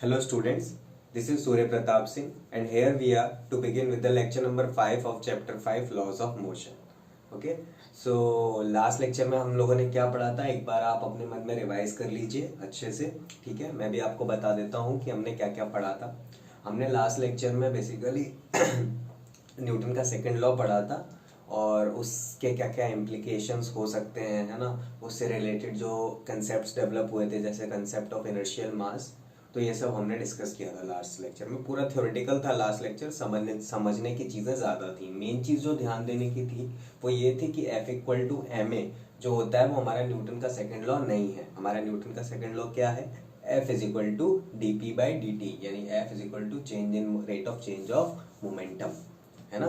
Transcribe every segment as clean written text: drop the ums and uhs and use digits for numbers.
Hello students, this is Surya Pratap Singh and here we are to begin with the lecture number 5 of chapter 5 laws of motion. Okay, so last lecture में हम लोगों ने क्या पढ़ा था, एक बार आप अपने मन में रिवाइज कर लीजिए अच्छे से. ठीक है, मैं भी आपको बता देता हूँ कि हमने क्या क्या पढ़ा था. हमने लास्ट लेक्चर में बेसिकली न्यूटन का सेकंड लॉ पढ़ा था और उसके क्या क्या इम्प्लीकेशंस हो सकते हैं, है ना. उससे रिलेटेड जो कंसेप्ट्स डेवलप हुए थे, जैसे कंसेप्ट ऑफ इनर्शियल मास, तो ये सब हमने डिस्कस किया था लास्ट लेक्चर में. पूरा थ्योरेटिकल था लास्ट लेक्चर, समझने की चीज़ें ज़्यादा थी. मेन चीज़ जो ध्यान देने की थी वो ये थी कि F equal to M A जो होता है वो हमारा न्यूटन का सेकंड लॉ नहीं है. हमारा न्यूटन का सेकंड लॉ क्या है? F is equal to D P by D T, यानी F is equal to change in rate of change of momentum, है ना.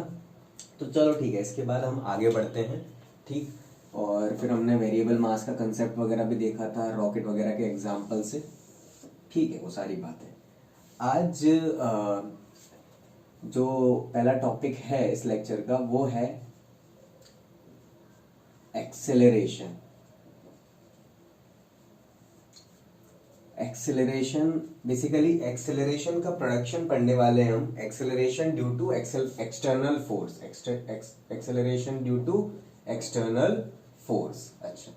तो चलो ठीक है, इसके बाद हम आगे बढ़ते हैं. ठीक, और फिर हमने वेरिएबल मास का कंसेप्ट वगैरह भी देखा था रॉकेट वगैरह के एग्जाम्पल से. ठीक है, वो सारी बातें. आज जो पहला टॉपिक है इस लेक्चर का वो है एक्सेलरेशन. एक्सेलरेशन बेसिकली एक्सेलरेशन का प्रोडक्शन पढ़ने वाले हैं हम. Acceleration due to external force, acceleration due to external force. अच्छा,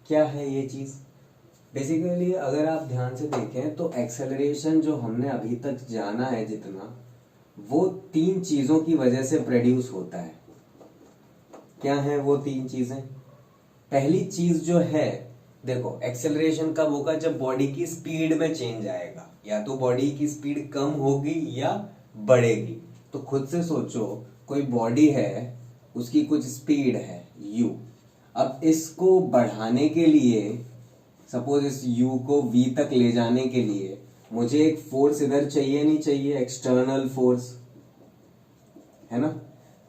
क्या है ये चीज? बेसिकली अगर आप ध्यान से देखें तो एक्सेलरेशन जो हमने अभी तक जाना है जितना, वो तीन चीजों की वजह से प्रोड्यूस होता है. क्या है वो तीन चीजें? पहली चीज जो है, देखो एक्सेलरेशन कब होगा? जब बॉडी की स्पीड में चेंज आएगा. या तो बॉडी की स्पीड कम होगी या बढ़ेगी. तो खुद से सोचो, कोई बॉडी है, उसकी कुछ स्पीड है u. अब इसको बढ़ाने के लिए, सपोज इस u को v तक ले जाने के लिए मुझे एक फोर्स इधर चाहिए, नहीं चाहिए? एक्सटर्नल फोर्स, है ना.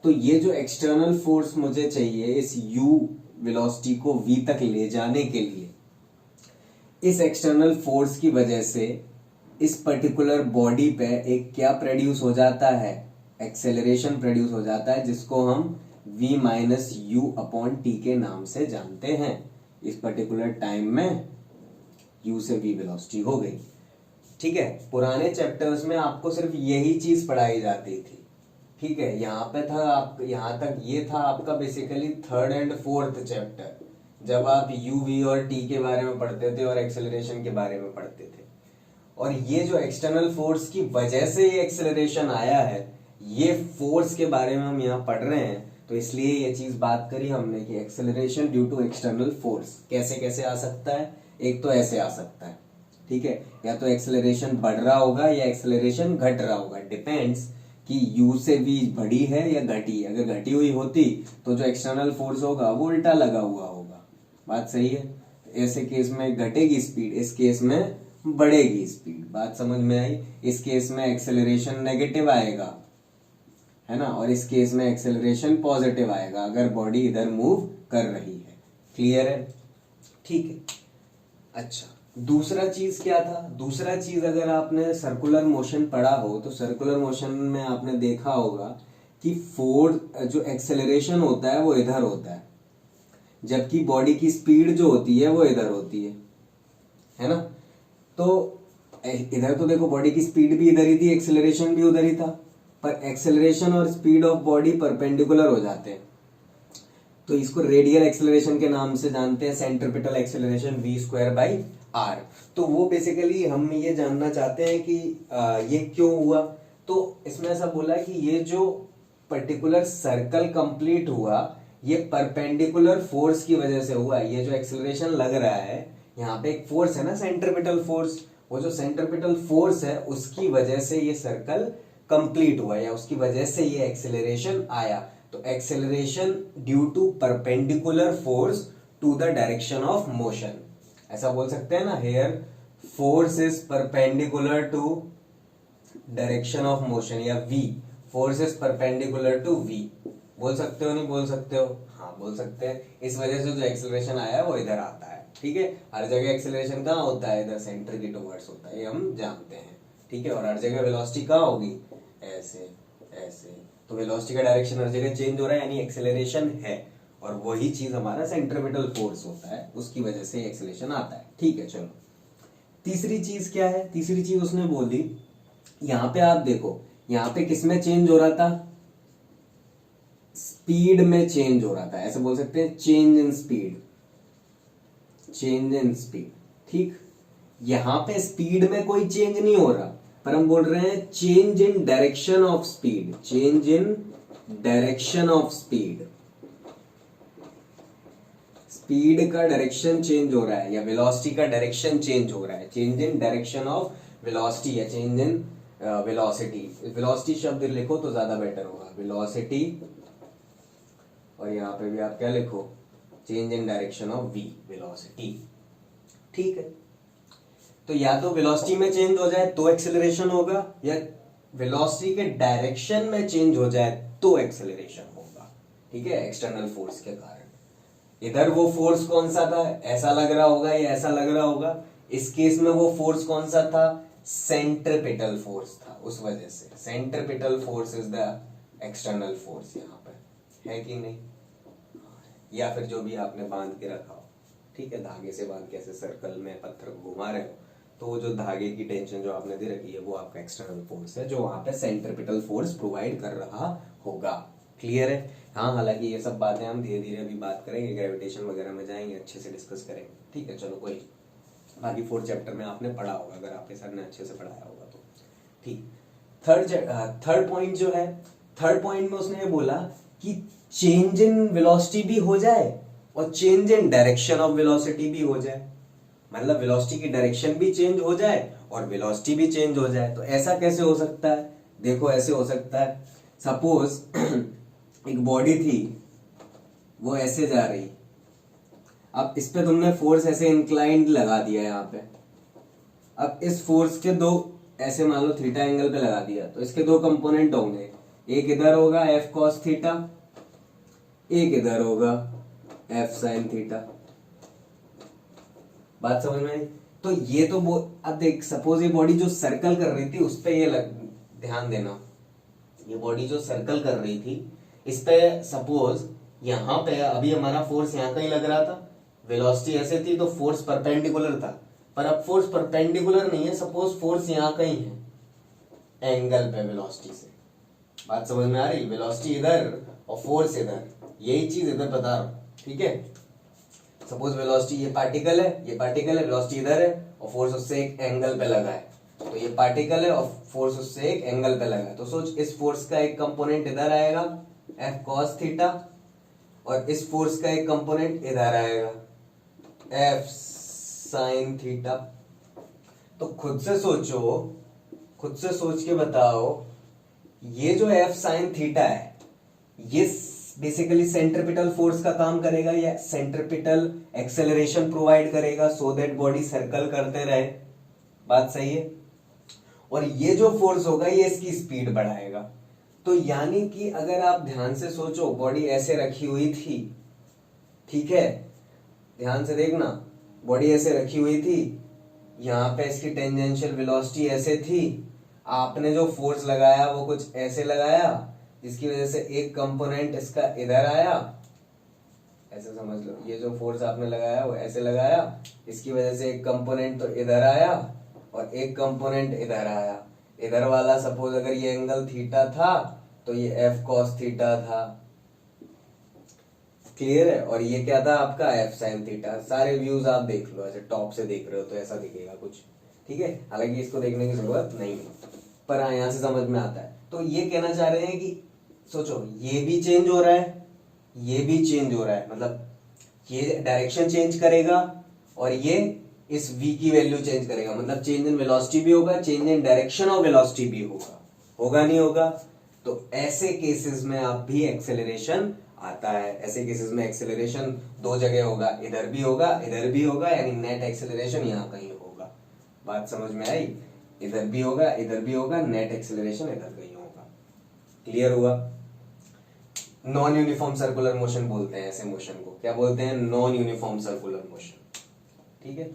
तो ये जो एक्सटर्नल फोर्स मुझे चाहिए इस u वेलोसिटी को v तक ले जाने के लिए, इस एक्सटर्नल फोर्स की वजह से इस पर्टिकुलर बॉडी पे एक क्या प्रोड्यूस हो जाता है? एक्सेलरेशन प्रोड्यूस हो जाता है, जिसको हम v minus u upon T के नाम से जानते हैं. इस पर्टिकुलर टाइम में u से v वेलोसिटी हो गई. ठीक है, पुराने चैप्टर्स में आपको सिर्फ यही चीज पढ़ाई जाती थी. ठीक है, यहाँ पे था आप, यहाँ तक ये था आपका basically third and fourth chapter, जब आप u v और t के बारे में पढ़ते थे और एक्सेलरेशन के बारे में पढ़ते थे. और ये जो एक्सटर्नल फोर्स की वजह से ये एक्सेलरेशन आया है, ये फोर्स के बारे में हम यहाँ पढ़ रहे हैं. तो इसलिए ये चीज बात करी हमने कि acceleration due to external force कैसे कैसे आ सकता है. एक तो ऐसे आ सकता है, ठीक है, या तो एक्सेलरेशन बढ़ रहा होगा या एक्सेलरेशन घट रहा होगा. डिपेंड्स कि u से v बढ़ी है या घटी है. अगर घटी हुई होती तो जो एक्सटर्नल फोर्स होगा वो उल्टा लगा हुआ होगा. बात सही है. ऐसे केस में घटेगी स्पीड, इस केस में बढ़ेगी स्पीड. बात समझ में आई. इस केस में एक्सेलरेशन नेगेटिव आएगा, है ना, और इस केस में एक्सेलरेशन पॉजिटिव आएगा अगर बॉडी इधर मूव कर रही है. क्लियर है? ठीक है. अच्छा, दूसरा चीज क्या था? दूसरा चीज, अगर आपने सर्कुलर मोशन पढ़ा हो तो सर्कुलर मोशन में आपने देखा होगा कि फोर्स, जो एक्सेलरेशन होता है वो इधर होता है, जबकि बॉडी की स्पीड जो होती है वो इधर होती है ना. तो इधर तो देखो बॉडी की स्पीड भी इधर ही थी, एक्सेलरेशन भी उधर ही था, पर एक्सेलरेशन और स्पीड ऑफ बॉडी परपेंडिकुलर हो जाते हैं. तो इसको रेडियल एक्सेलरेशन के नाम से जानते हैं, centripetal acceleration v square by r. तो वो बेसिकली हम ये जानना चाहते हैं कि ये क्यों हुआ. तो इसमें ऐसा बोला कि ये जो पर्टिकुलर सर्कल कंप्लीट हुआ ये परपेंडिकुलर फोर्स की वजह से हुआ. ये जो एक्सेलरेशन लग रहा है, यहाँ पे एक फोर्स है ना, सेंट्रिपिटल फोर्स. वो जो सेंट्रिपिटल फोर्स है उसकी वजह से ये सर्कल कंप्लीट हुआ, या उसकी वजह से ये एक्सेलरेशन आया. तो acceleration due to perpendicular force to the direction of motion, ऐसा बोल सकते हैं ना. Here force is perpendicular to direction of motion, या v force is perpendicular to v. बोल सकते हो, नहीं बोल सकते हो? हाँ, बोल सकते हैं. इस वजह से जो एक्सेलरेशन आया है वो इधर आता है. ठीक है, हर जगह एक्सेलरेशन कहाँ होता है? इधर सेंटर की टुवर्ड्स होता है, ये हम जानते हैं. ठीक है, और हर जगह वेलोसिटी कहाँ होगी? ऐसे ऐसे. तो वेलोसिटी का डायरेक्शन हर जगह चेंज हो रहा है, यानी एक्सेलरेशन है. और वही चीज हमारा सेंट्रिपिटल फोर्स होता है, उसकी वजह से एक्सेलरेशन आता है. ठीक है, चलो तीसरी चीज क्या है, तीसरी चीज उसने बोली, यहां पे आप देखो, यहां पे किसमें चेंज हो रहा था, स्पीड में चेंज हो रहा था, ऐसे बोल सकते हैं change in speed, change in speed, ठीक। यहां पे स्पीड में कोई चेंज नहीं हो रहा, पर हम बोल रहे हैं change in direction of speed, change in direction of speed, speed का डायरेक्शन चेंज हो रहा है या वेलोसिटी का डायरेक्शन चेंज हो रहा है, change in direction of velocity या चेंज इन वेलोसिटी। वेलोसिटी शब्द लिखो तो ज्यादा बेटर होगा, वेलोसिटी, और यहां पे भी आप क्या लिखो, change in direction of V, velocity, ठीक है। तो या तो वेलोसिटी में चेंज हो जाए तो एक्सेलरेशन होगा, या वेलोसिटी के डायरेक्शन में चेंज हो जाए तो एक्सेलरेशन होगा, ठीक है, एक्सटर्नल फोर्स के कारण। इधर वो फोर्स कौन सा था, ऐसा लग रहा होगा या ऐसा लग रहा होगा, इस केस में वो फोर्स कौन सा था, सेंट्रिपिटल फोर्स था, उस वजह से centripetal force is the external force यहां पर, है कि नहीं, या फिर जो भी आपने बांध के रखा हो, ठीक है, धागे से बांध के ऐसे सर्कल में पत्थर को घुमा रहे हो, तो वो जो धागे की टेंशन जो आपने दे रखी है वो आपका एक्सटर्नल फोर्स है, जो वहां पे सेंट्रिपिटल फोर्स प्रोवाइड कर रहा होगा। क्लियर है। हाँ, हालांकि ये सब बातें हम धीरे धीरे अभी बात करेंगे, ग्रेविटेशन वगैरह में जाएंगे, अच्छे से डिस्कस करेंगे, ठीक है। चलो कोई, बाकी 4th चैप्टर में आपने पढ़ा होगा, अगर आपके सर ने अच्छे से पढ़ाया होगा तो, ठीक। थर्ड पॉइंट जो है, थर्ड पॉइंट में उसने ये बोला कि चेंज इन वेलोसिटी भी हो जाए और change in direction of velocity भी हो जाए, मतलब वेलोसिटी की डायरेक्शन भी चेंज हो जाए और वेलोसिटी भी चेंज हो जाए। तो ऐसा कैसे हो सकता है, देखो ऐसे हो सकता है, सपोज एक बॉडी थी, वो ऐसे जा रही, अब इस पे तुमने फोर्स ऐसे इंक्लाइंड लगा दिया यहाँ पे, अब इस फोर्स के दो ऐसे मान लो थीटा एंगल पे लगा दिया, तो इसके दो कंपोनेंट होंगे, एक इधर होगा एफ कॉस थीटा, एक इधर होगा एफ साइन थीटा। बात समझ में आई। तो ये तो अब देख, सपोज ये बॉडी जो सर्कल कर रही थी उस पे ये ध्यान देना, ये बॉडी जो सर्कल कर रही थी इस पे सपोज यहां पे अभी हमारा फोर्स यहां कहीं लग रहा था, वेलोसिटी ऐसे थी तो फोर्स परपेंडिकुलर था, पर अब फोर्स परपेंडिकुलर नहीं है, सपोज फोर्स यहां कहीं है एंगल पे वेलोसिटी से। बात समझ में आ रही, वेलोसिटी इधर और फोर्स इधर, यही चीज इधर बता रहा हूं, ठीक है। सपोज वेलोसिटी, ये पार्टिकल है, वेलोसिटी इधर है और फोर्स उससे एक एंगल पे लगा है, तो ये पार्टिकल है और फोर्स उससे एक एंगल पे लगा है, तो सोच इस फोर्स का एक कंपोनेंट इधर आएगा एफ कॉस थीटा, और इस फोर्स का एक कंपोनेंट इधर आएगा एफ साइन थीटा। तो खुद से सोचो, खुद से सोच के बताओ, ये जो एफ साइन थीटा है ये बेसिकली सेंट्रिपिटल फोर्स का काम करेगा या सेंट्रिपिटल एक्सेलरेशन प्रोवाइड करेगा, सो दैट बॉडी सर्कल करते रहे। बात सही है। और ये जो फोर्स होगा ये इसकी स्पीड बढ़ाएगा। तो यानी कि अगर आप ध्यान से सोचो, बॉडी ऐसे रखी हुई थी, ठीक है, ध्यान से देखना, बॉडी ऐसे रखी हुई थी, यहां पे इसकी टेंजेंशियल वेलोसिटी ऐसे थी, आपने जो फोर्स लगाया वो कुछ ऐसे लगाया, जिसकी वजह से एक कंपोनेंट इसका इधर आया, ऐसे समझ लो, ये जो फोर्स आपने लगाया वो ऐसे लगाया, इसकी वजह से एक कंपोनेंट तो इधर आया और एक कंपोनेंट इधर आया। इधर वाला सपोज अगर ये एंगल थीटा था तो ये एफ कॉस थीटा था, क्लियर है। और ये क्या था आपका एफ साइन थीटा। सारे व्यूज आप देख लो, ऐसे टॉप से देख रहे हो तो ऐसा दिखेगा कुछ, ठीक है, हालांकि इसको देखने की जरूरत नहीं है, पर हाँ यहां से समझ में आता है। तो ये कहना चाह रहे हैं कि सोचो, ये भी चेंज हो रहा है, ये भी चेंज हो रहा है, मतलब ये डायरेक्शन चेंज करेगा और ये इस v की वैल्यू चेंज करेगा, मतलब चेंज इन वेलोसिटी भी होगा, change in direction of velocity भी होगा, होगा नहीं होगा। तो ऐसे केसेस में आप भी एक्सेलरेशन आता है, ऐसे केसेस में एक्सेलरेशन दो जगह होगा, इधर भी होगा इधर भी होगा, यानी नेट एक्सेलरेशन यहाँ कहीं होगा। बात समझ में आई, इधर भी होगा इधर भी होगा, नेट एक्सेलरेशन इधर कहीं होगा। क्लियर हुआ। नॉन यूनिफॉर्म सर्कुलर मोशन बोलते हैं ऐसे मोशन को, क्या बोलते हैं, नॉन यूनिफॉर्म सर्कुलर मोशन, ठीक है।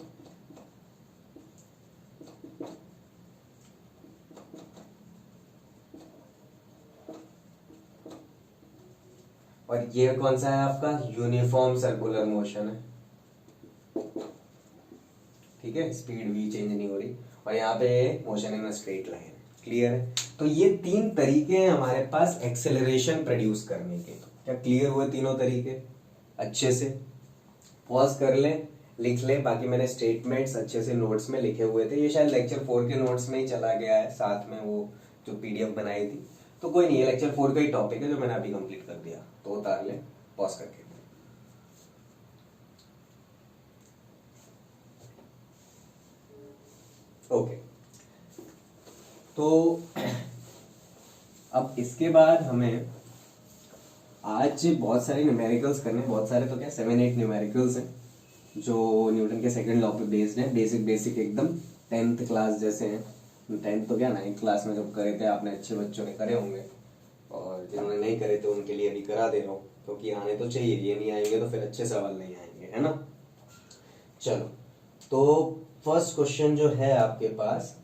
और ये कौन सा है आपका, यूनिफॉर्म सर्कुलर मोशन है, ठीक ठीक है, स्पीड v चेंज नहीं हो रही, और यहाँ पे motion in straight line. Clear है? तो ये 3 तरीके हैं हमारे पास एक्सेलरेशन प्रोड्यूस करने के। क्या क्लियर हुए तीनों तरीके? अच्छे से पॉज कर ले, लिख ले। बाकी मैंने स्टेटमेंट्स अच्छे से नोट्स में लिखे हुए थे, ये शायद लेक्चर 4 के नोट्स में ही चला गया है, साथ में वो जो पीडीएफ बनाई थी। तो कोई नहीं, ये लेक्चर 4 का ही टॉपिक है जो मैंने अभी कंप्लीट कर दिया, तो उतार ले पॉज करके। ओके, तो अब इसके बाद हमें आज बहुत सारे न्यूमेरिकल्स करने, बहुत सारे तो क्या 7-8 न्यूमेरिकल्स हैं जो न्यूटन के सेकंड लॉ पे बेस्ड हैं। बेसिक एकदम 10th क्लास जैसे हैं। 10th तो क्या 9th क्लास में जब करे थे आपने, अच्छे बच्चों ने करे होंगे, और जिन्होंने नहीं करे थे उनके लिए अभी करा दे रहा हूँ, क्योंकि आने तो चाहिए, ये नहीं आएंगे तो फिर अच्छे सवाल नहीं आएंगे, है ना। चलो, तो फर्स्ट क्वेश्चन जो है आपके पास,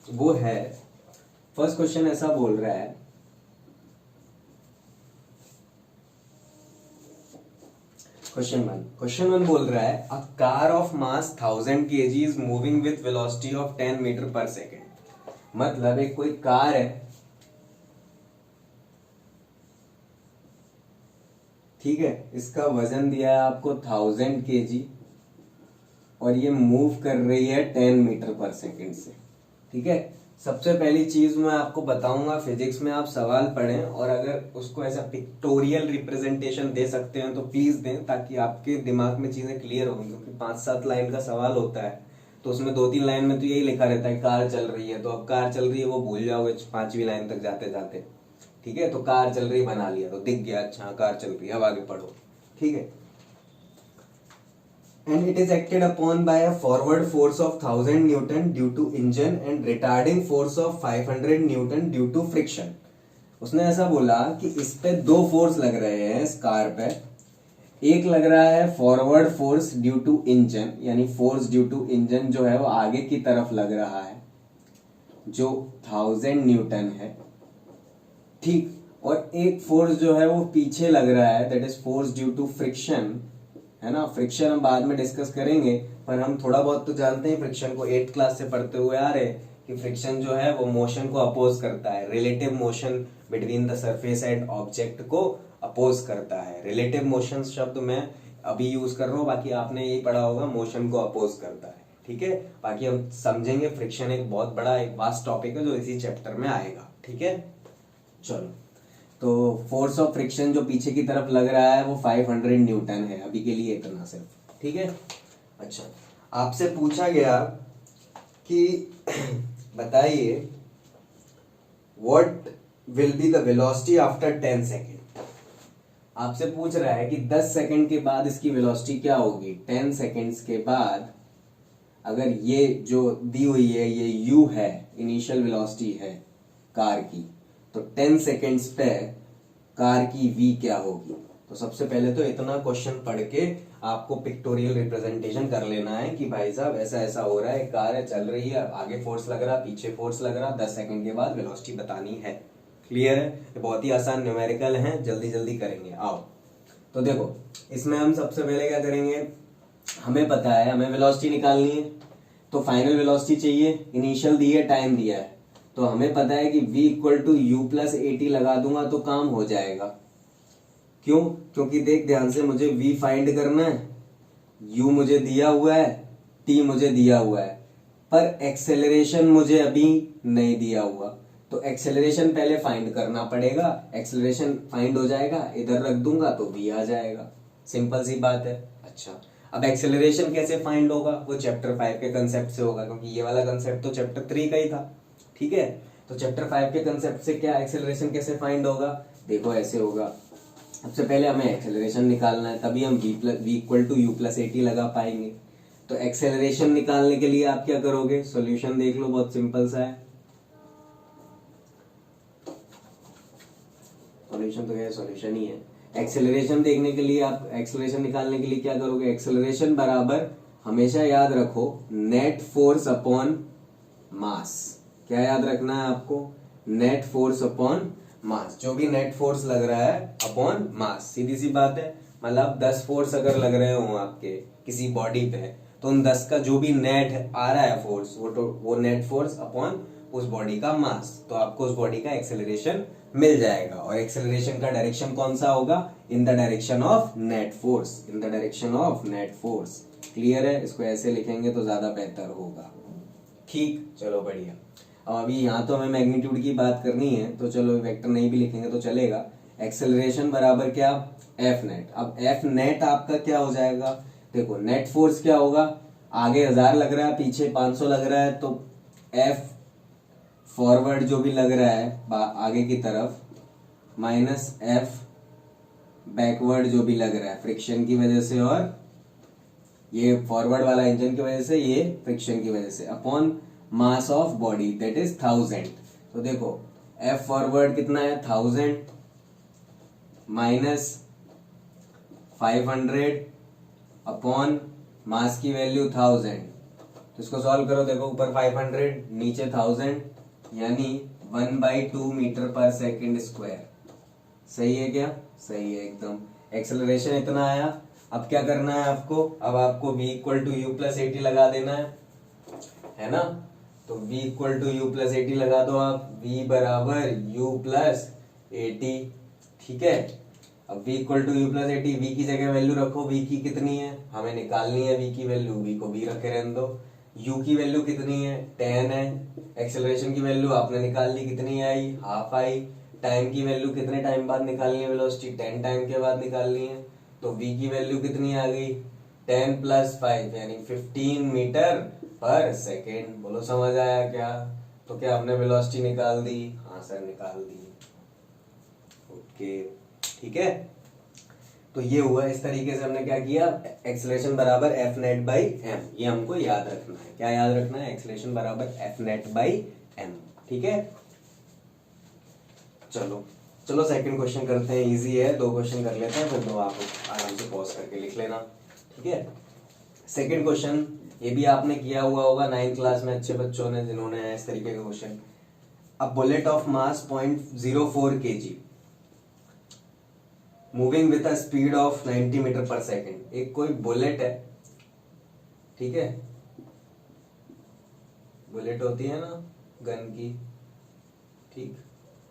वो है, फर्स्ट क्वेश्चन ऐसा बोल रहा है, क्वेश्चन वन बोल रहा है a car of mass 1000 kg is moving with velocity of 10 metre per second. मतलब एक कोई कार है, ठीक है, इसका वजन दिया है आपको 1000 kg और ये मूव कर रही है 10 मीटर पर सेकेंड से, ठीक है। सबसे पहली चीज मैं आपको बताऊंगा, फिजिक्स में आप सवाल पढ़ें और अगर उसको ऐसा पिक्टोरियल रिप्रेजेंटेशन दे सकते हैं तो प्लीज दें, ताकि आपके दिमाग में चीजें क्लियर होंगी। क्योंकि 5-7 लाइन का सवाल होता है, तो उसमें 2-3 लाइन में तो यही लिखा रहता है कार चल रही है, तो अब कार चल रही है वो भूल जाओगे 5वीं लाइन तक जाते जाते, ठीक है। तो कार चल रही बना लिया तो दिख गया, अच्छा कार चल रही है, अब आगे पढ़ो, ठीक है। And it is acted upon by a forward force of 1000 Newton due to engine and retarding force of 500 Newton due to friction। उसने ऐसा बोला कि इस पे 2 फोर्स लग रहे हैं इस कार पे। एक लग रहा है forward force due to engine, यानी फोर्स ड्यू टू इंजन जो है वो आगे की तरफ लग रहा है, जो 1000 न्यूटन है, ठीक। और एक फोर्स जो है वो पीछे लग रहा है, that is force due to friction, है ना। फ्रिक्शन हम बाद में डिस्कस करेंगे, पर हम थोड़ा बहुत तो जानते हैं फ्रिक्शन को, 8th क्लास से पढ़ते हुए आ रहे कि फ्रिक्शन जो है वो मोशन को अपोज करता है, relative motion between the surface and object को अपोज करता है। रिलेटिव मोशन शब्द मैं अभी यूज कर रहा हूँ, बाकी आपने यही पढ़ा होगा, मोशन को अपोज करता है, ठीक है। बाकी हम समझेंगे, फ्रिक्शन एक बहुत बड़ा एक वास्ट टॉपिक है जो इसी चैप्टर में आएगा, ठीक है। चलो, तो फोर्स ऑफ फ्रिक्शन जो पीछे की तरफ लग रहा है वो 500 न्यूटन है, अभी के लिए इतना सिर्फ, ठीक है। अच्छा, आपसे पूछा गया कि बताइए what will be the velocity after 10 second. आपसे पूछ रहा है कि 10 सेकेंड के बाद इसकी वेलोसिटी क्या होगी। 10 सेकेंड्स के बाद अगर ये जो दी हुई है ये u है, इनिशियल वेलोसिटी है कार की, तो 10 सेकेंड्स पे कार की v क्या होगी। तो सबसे पहले तो इतना क्वेश्चन पढ़ के आपको पिक्टोरियल रिप्रेजेंटेशन कर लेना है कि भाई साहब ऐसा ऐसा हो रहा है, कार है चल रही है, आगे फोर्स लग रहा, पीछे फोर्स लग रहा, 10 सेकेंड के बाद वेलोसिटी बतानी है। क्लियर है? ये बहुत ही आसान न्यूमेरिकल है, जल्दी जल्दी करेंगे। आओ, तो देखो इसमें हम सबसे पहले क्या करेंगे, हमें पता है हमें वेलोसिटी निकालनी है, तो फाइनल वेलोसिटी चाहिए, इनिशियल दी है, टाइम दिया है, तो हमें पता है कि v equal to you plus AT लगा दूंगा तो काम हो जाएगा। क्यों? क्योंकि देख ध्यान से, मुझे v फाइंड करना है, u मुझे दिया हुआ है, t मुझे दिया हुआ है, पर एक्सेलरेशन मुझे अभी नहीं दिया हुआ, तो एक्सेलरेशन पहले फाइंड करना पड़ेगा। एक्सेलरेशन फाइंड हो जाएगा, इधर रख दूंगा तो v आ जाएगा, सिंपल सी बात है। अच्छा, अब एक्सेलरेशन कैसे फाइंड होगा, वो चैप्टर 5 के कंसेप्ट से होगा, क्योंकि ये वाला कंसेप्ट तो चैप्टर 3 का ही था, ठीक है। तो चैप्टर 5 के कंसेप्ट से क्या एक्सेलरेशन कैसे फाइंड होगा, देखो ऐसे होगा। सबसे पहले हमें एक्सेलरेशन निकालना है, तभी हम v equal to you plus AT लगा पाएंगे। तो एक्सेलरेशन निकालने के लिए आप क्या करोगे, सॉल्यूशन देख लो, बहुत सिंपल सा है। सॉल्यूशन तो क्या है, सॉल्यूशन ही है। एक्सेलरेशन देखने के लिए आप, एक्सेलरेशन निकालने के लिए क्या करोगे, एक्सेलरेशन बराबर हमेशा याद रखो नेट फोर्स अपॉन मास। क्या याद रखना है आपको, नेट फोर्स अपॉन मास, जो भी नेट फोर्स लग रहा है अपॉन मास, सीधी सी बात है। मतलब 10 फोर्स अगर लग रहे हो आपके किसी बॉडी पे, तो उन 10 का जो भी नेट आ रहा है फोर्स, वो नेट फोर्स अपॉन उस बॉडी का मास, तो आपको उस बॉडी का एक्सेलरेशन मिल जाएगा। और एक्सेलरेशन का डायरेक्शन कौन सा होगा? In the direction of net force, in the direction of net force. Clear है? इसको ऐसे लिखेंगे तो ज्यादा बेहतर होगा। ठीक, चलो बढ़िया। अब अभी यहाँ तो हमें मैग्नीट्यूड की बात करनी है, तो चलो वेक्टर नहीं भी लिखेंगे तो चलेगा। एक्सेलरेशन बराबर क्या? F net. अब एफ नेट आपका क्या हो जाएगा? देखो नेट फोर्स क्या होगा, आगे 1000 लग रहा है, पीछे 500 लग रहा है, तो एफ फॉरवर्ड जो भी लग रहा है आगे की तरफ, माइनस एफ बैकवर्ड जो भी लग रहा है फ्रिक्शन की वजह से, और ये फॉरवर्ड वाला इंजन की वजह से, ये फ्रिक्शन की वजह से, upon mass of body that is 1000। तो देखो एफ फॉरवर्ड कितना है? 1000 माइनस 500 अपॉन मास की वैल्यू 1000। तो इसको सॉल्व करो, देखो ऊपर 500 नीचे 1000, यानी 1/2 मीटर पर सेकंड स्क्वायर। सही है क्या? सही है एकदम। एक्सेलरेशन इतना आया। अब क्या करना है आपको? अब आपको v equal to you plus 80 लगा देना है ना? तो v equal to you plus 80 लगा दो आप, v बराबर u प्लस 80। ठीक है, अब v equal to you plus 80, v की जगह वैल्यू रखो, v की कितनी है हमें निकालनी है, v की वैल्यू, v को v रखे रहने दो। u की वैल्यू कितनी है? 10 है। एक्सेलरेशन की वैल्यू आपने निकाल ली, कितनी आई? हाफ आई। टाइम की वैल्यू कितने टाइम बाद निकालनी है? वेलोसिटी 10 टाइम के बाद निकालनी है। तो v की वैल्यू कितनी आ गई? 10 प्लस 5 यानी 15 मीटर पर सेकेंड। बोलो समझ आया क्या? तो क्या आपने वेलोसिटी निकाल दी? हाँ सर निकाल दी। ओके ठीक है, तो ये हुआ। इस तरीके से हमने क्या किया? एक्सेलरेशन बराबर एफ नेट बाई एम, ये हमको याद रखना है। क्या याद रखना है? एक्सेलरेशन बराबर एफ नेट बाई एम। ठीक है, चलो चलो सेकंड क्वेश्चन करते हैं। इजी है, 2 क्वेश्चन कर लेते हैं, फिर 2 आप आराम से पॉज करके लिख लेना। ठीक है, सेकंड क्वेश्चन ये भी आपने किया हुआ होगा 9th क्लास में, अच्छे बच्चों ने जिन्होंने इस तरीके का question. A bullet of mass 0.04 kg moving with a speed of 90 metre per second. एक कोई बुलेट है, ठीक है, बुलेट होती है ना गन की, ठीक,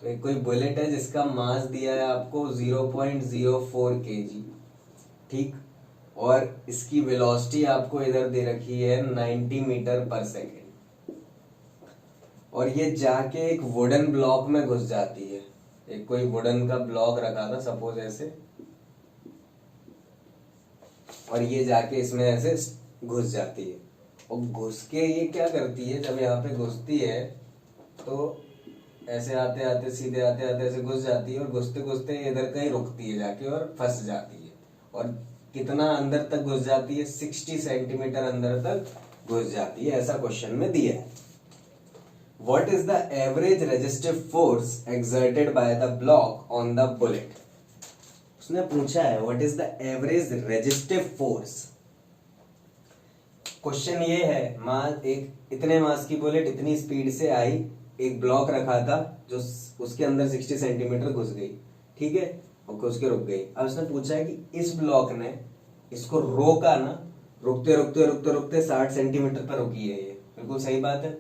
तो एक कोई बुलेट है जिसका मास दिया है आपको 0.04 kg, ठीक, और इसकी वेलोसिटी आपको इधर दे रखी है 90 मीटर पर सेकेंड, और ये जाके एक वुडन ब्लॉक में घुस जाती है। एक कोई वुडन का ब्लॉक रखा था सपोज ऐसे, और ये जाके इसमें ऐसे घुस जाती है, और घुस के ये क्या करती है, जब यहाँ पे घुसती है तो ऐसे आते आते सीधे आते आते ऐसे घुस जाती है, और घुसते घुसते इधर कहीं रुकती है जाके और फंस जाती है। और कितना अंदर तक घुस जाती है? 60 सेंटीमीटर अंदर तक घुस जाती है, ऐसा क्वेश्चन में दिया है। What is the average resistive force exerted by the block on the bullet? उसने पूछा है what is the average resistive force। Question ये है, मास एक इतने मास की बुलेट इतनी स्पीड से आई, एक ब्लॉक रखा था जो उसके अंदर 60 सेंटीमीटर घुस गई, ठीक है, और घुस के रुक गई। अब उसने पूछा है कि इस ब्लॉक ने इसको रोका ना, रुकते रुकते रुकते रुकते 60 सेंटीमीटर पर रुकी है। ये बिल्कुल सही बात है।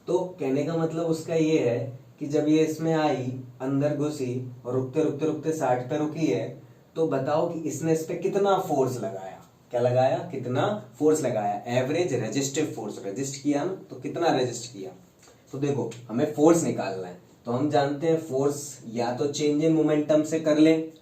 तो कहने का मतलब उसका ये है कि जब ये इसमें आई, अंदर घुसी और रुकते रुकते रुकते 60 पे रुकी है, तो बताओ कि इसने इस पे कितना फोर्स लगाया। क्या लगाया? कितना फोर्स लगाया? एवरेज रेजिस्टिव फोर्स, रेजिस्ट किया ना, तो कितना रेजिस्ट किया। तो देखो हमें फोर्स निकालना है, तो हम जानते हैं फोर्स या तो चेंज इन मोमेंटम से कर लें,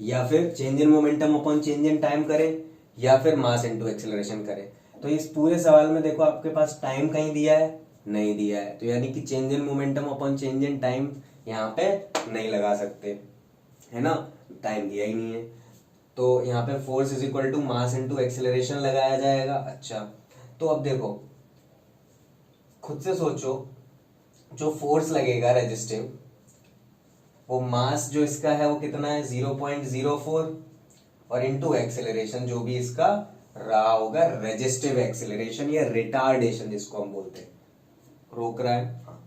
या फिर change in momentum upon change in time करें, या फिर मास इनटू एक्सेलरेशन करें। तो इस पूरे सवाल में देखो आपके पास टाइम कहीं दिया है? नहीं दिया है, तो यानी कि change in momentum upon change in time यहाँ पे नहीं लगा सकते, है ना, टाइम दिया ही नहीं है। तो यहाँ पे force is equal to mass into acceleration लगाया जाएगा। अच्छा, तो अब देखो खुद से सोचो, जो फोर्स लगेगा रेजिस्टिव, वो मास जो इसका है वो कितना है? 0.04, और इनटू एक्सेलरेशन जो भी इसका रहा होगा, रेजिस्टिव एक्सेलरेशन या रिटार्डेशन जिसको हम बोलते हैं, रोक रहा है। हाँ,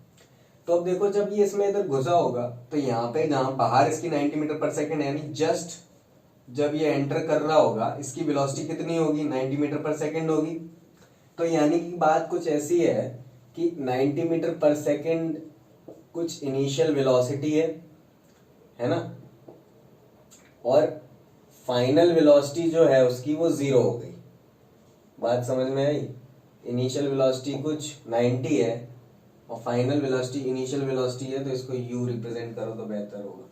तो अब देखो जब ये इसमें इधर घुसा होगा, तो यहाँ पे जहां बाहर इसकी 90 मीटर पर सेकेंड यानी जस्ट जब ये एंटर कर रहा होगा इसकी वेलोसिटी कितनी होगी, 90 मीटर पर सेकंड होगी। तो यानी कि बात कुछ ऐसी है कि 90 मीटर पर सेकंड कुछ इनिशियल वेलोसिटी है ना, और फाइनल वेलोसिटी जो है उसकी वो 0 हो गई। बात समझ में आई? इनिशियल वेलोसिटी कुछ 90 है और फाइनल वेलोसिटी इनिशियल वेलोसिटी है, तो इसको u रिप्रेजेंट करो तो बेहतर होगा।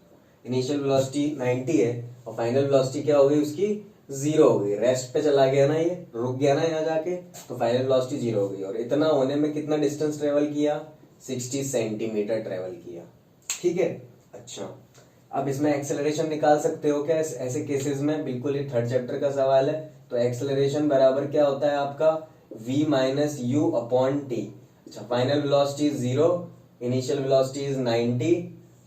इनिशियल वेलोसिटी 90 है और फाइनल वेलोसिटी क्या हो गई उसकी, 0 हो गई। रेस्ट पे चला गया ना, ये रुक गया ना यहाँ जाके, तो फाइनल वेलोसिटी 0 हो गई। और इतना होने में कितना डिस्टेंस ट्रेवल किया, 60 सेंटीमीटर ट्रेवल किया। ठीक है, अच्छा अब इसमें एक्सेलरेशन निकाल सकते हो क्या ऐसे केसेस में? बिल्कुल, ये थर्ड चैप्टर का सवाल है। तो एक्सेलरेशन बराबर क्या होता है आपका, v minus u upon t. अच्छा, final velocity 0, initial velocity 90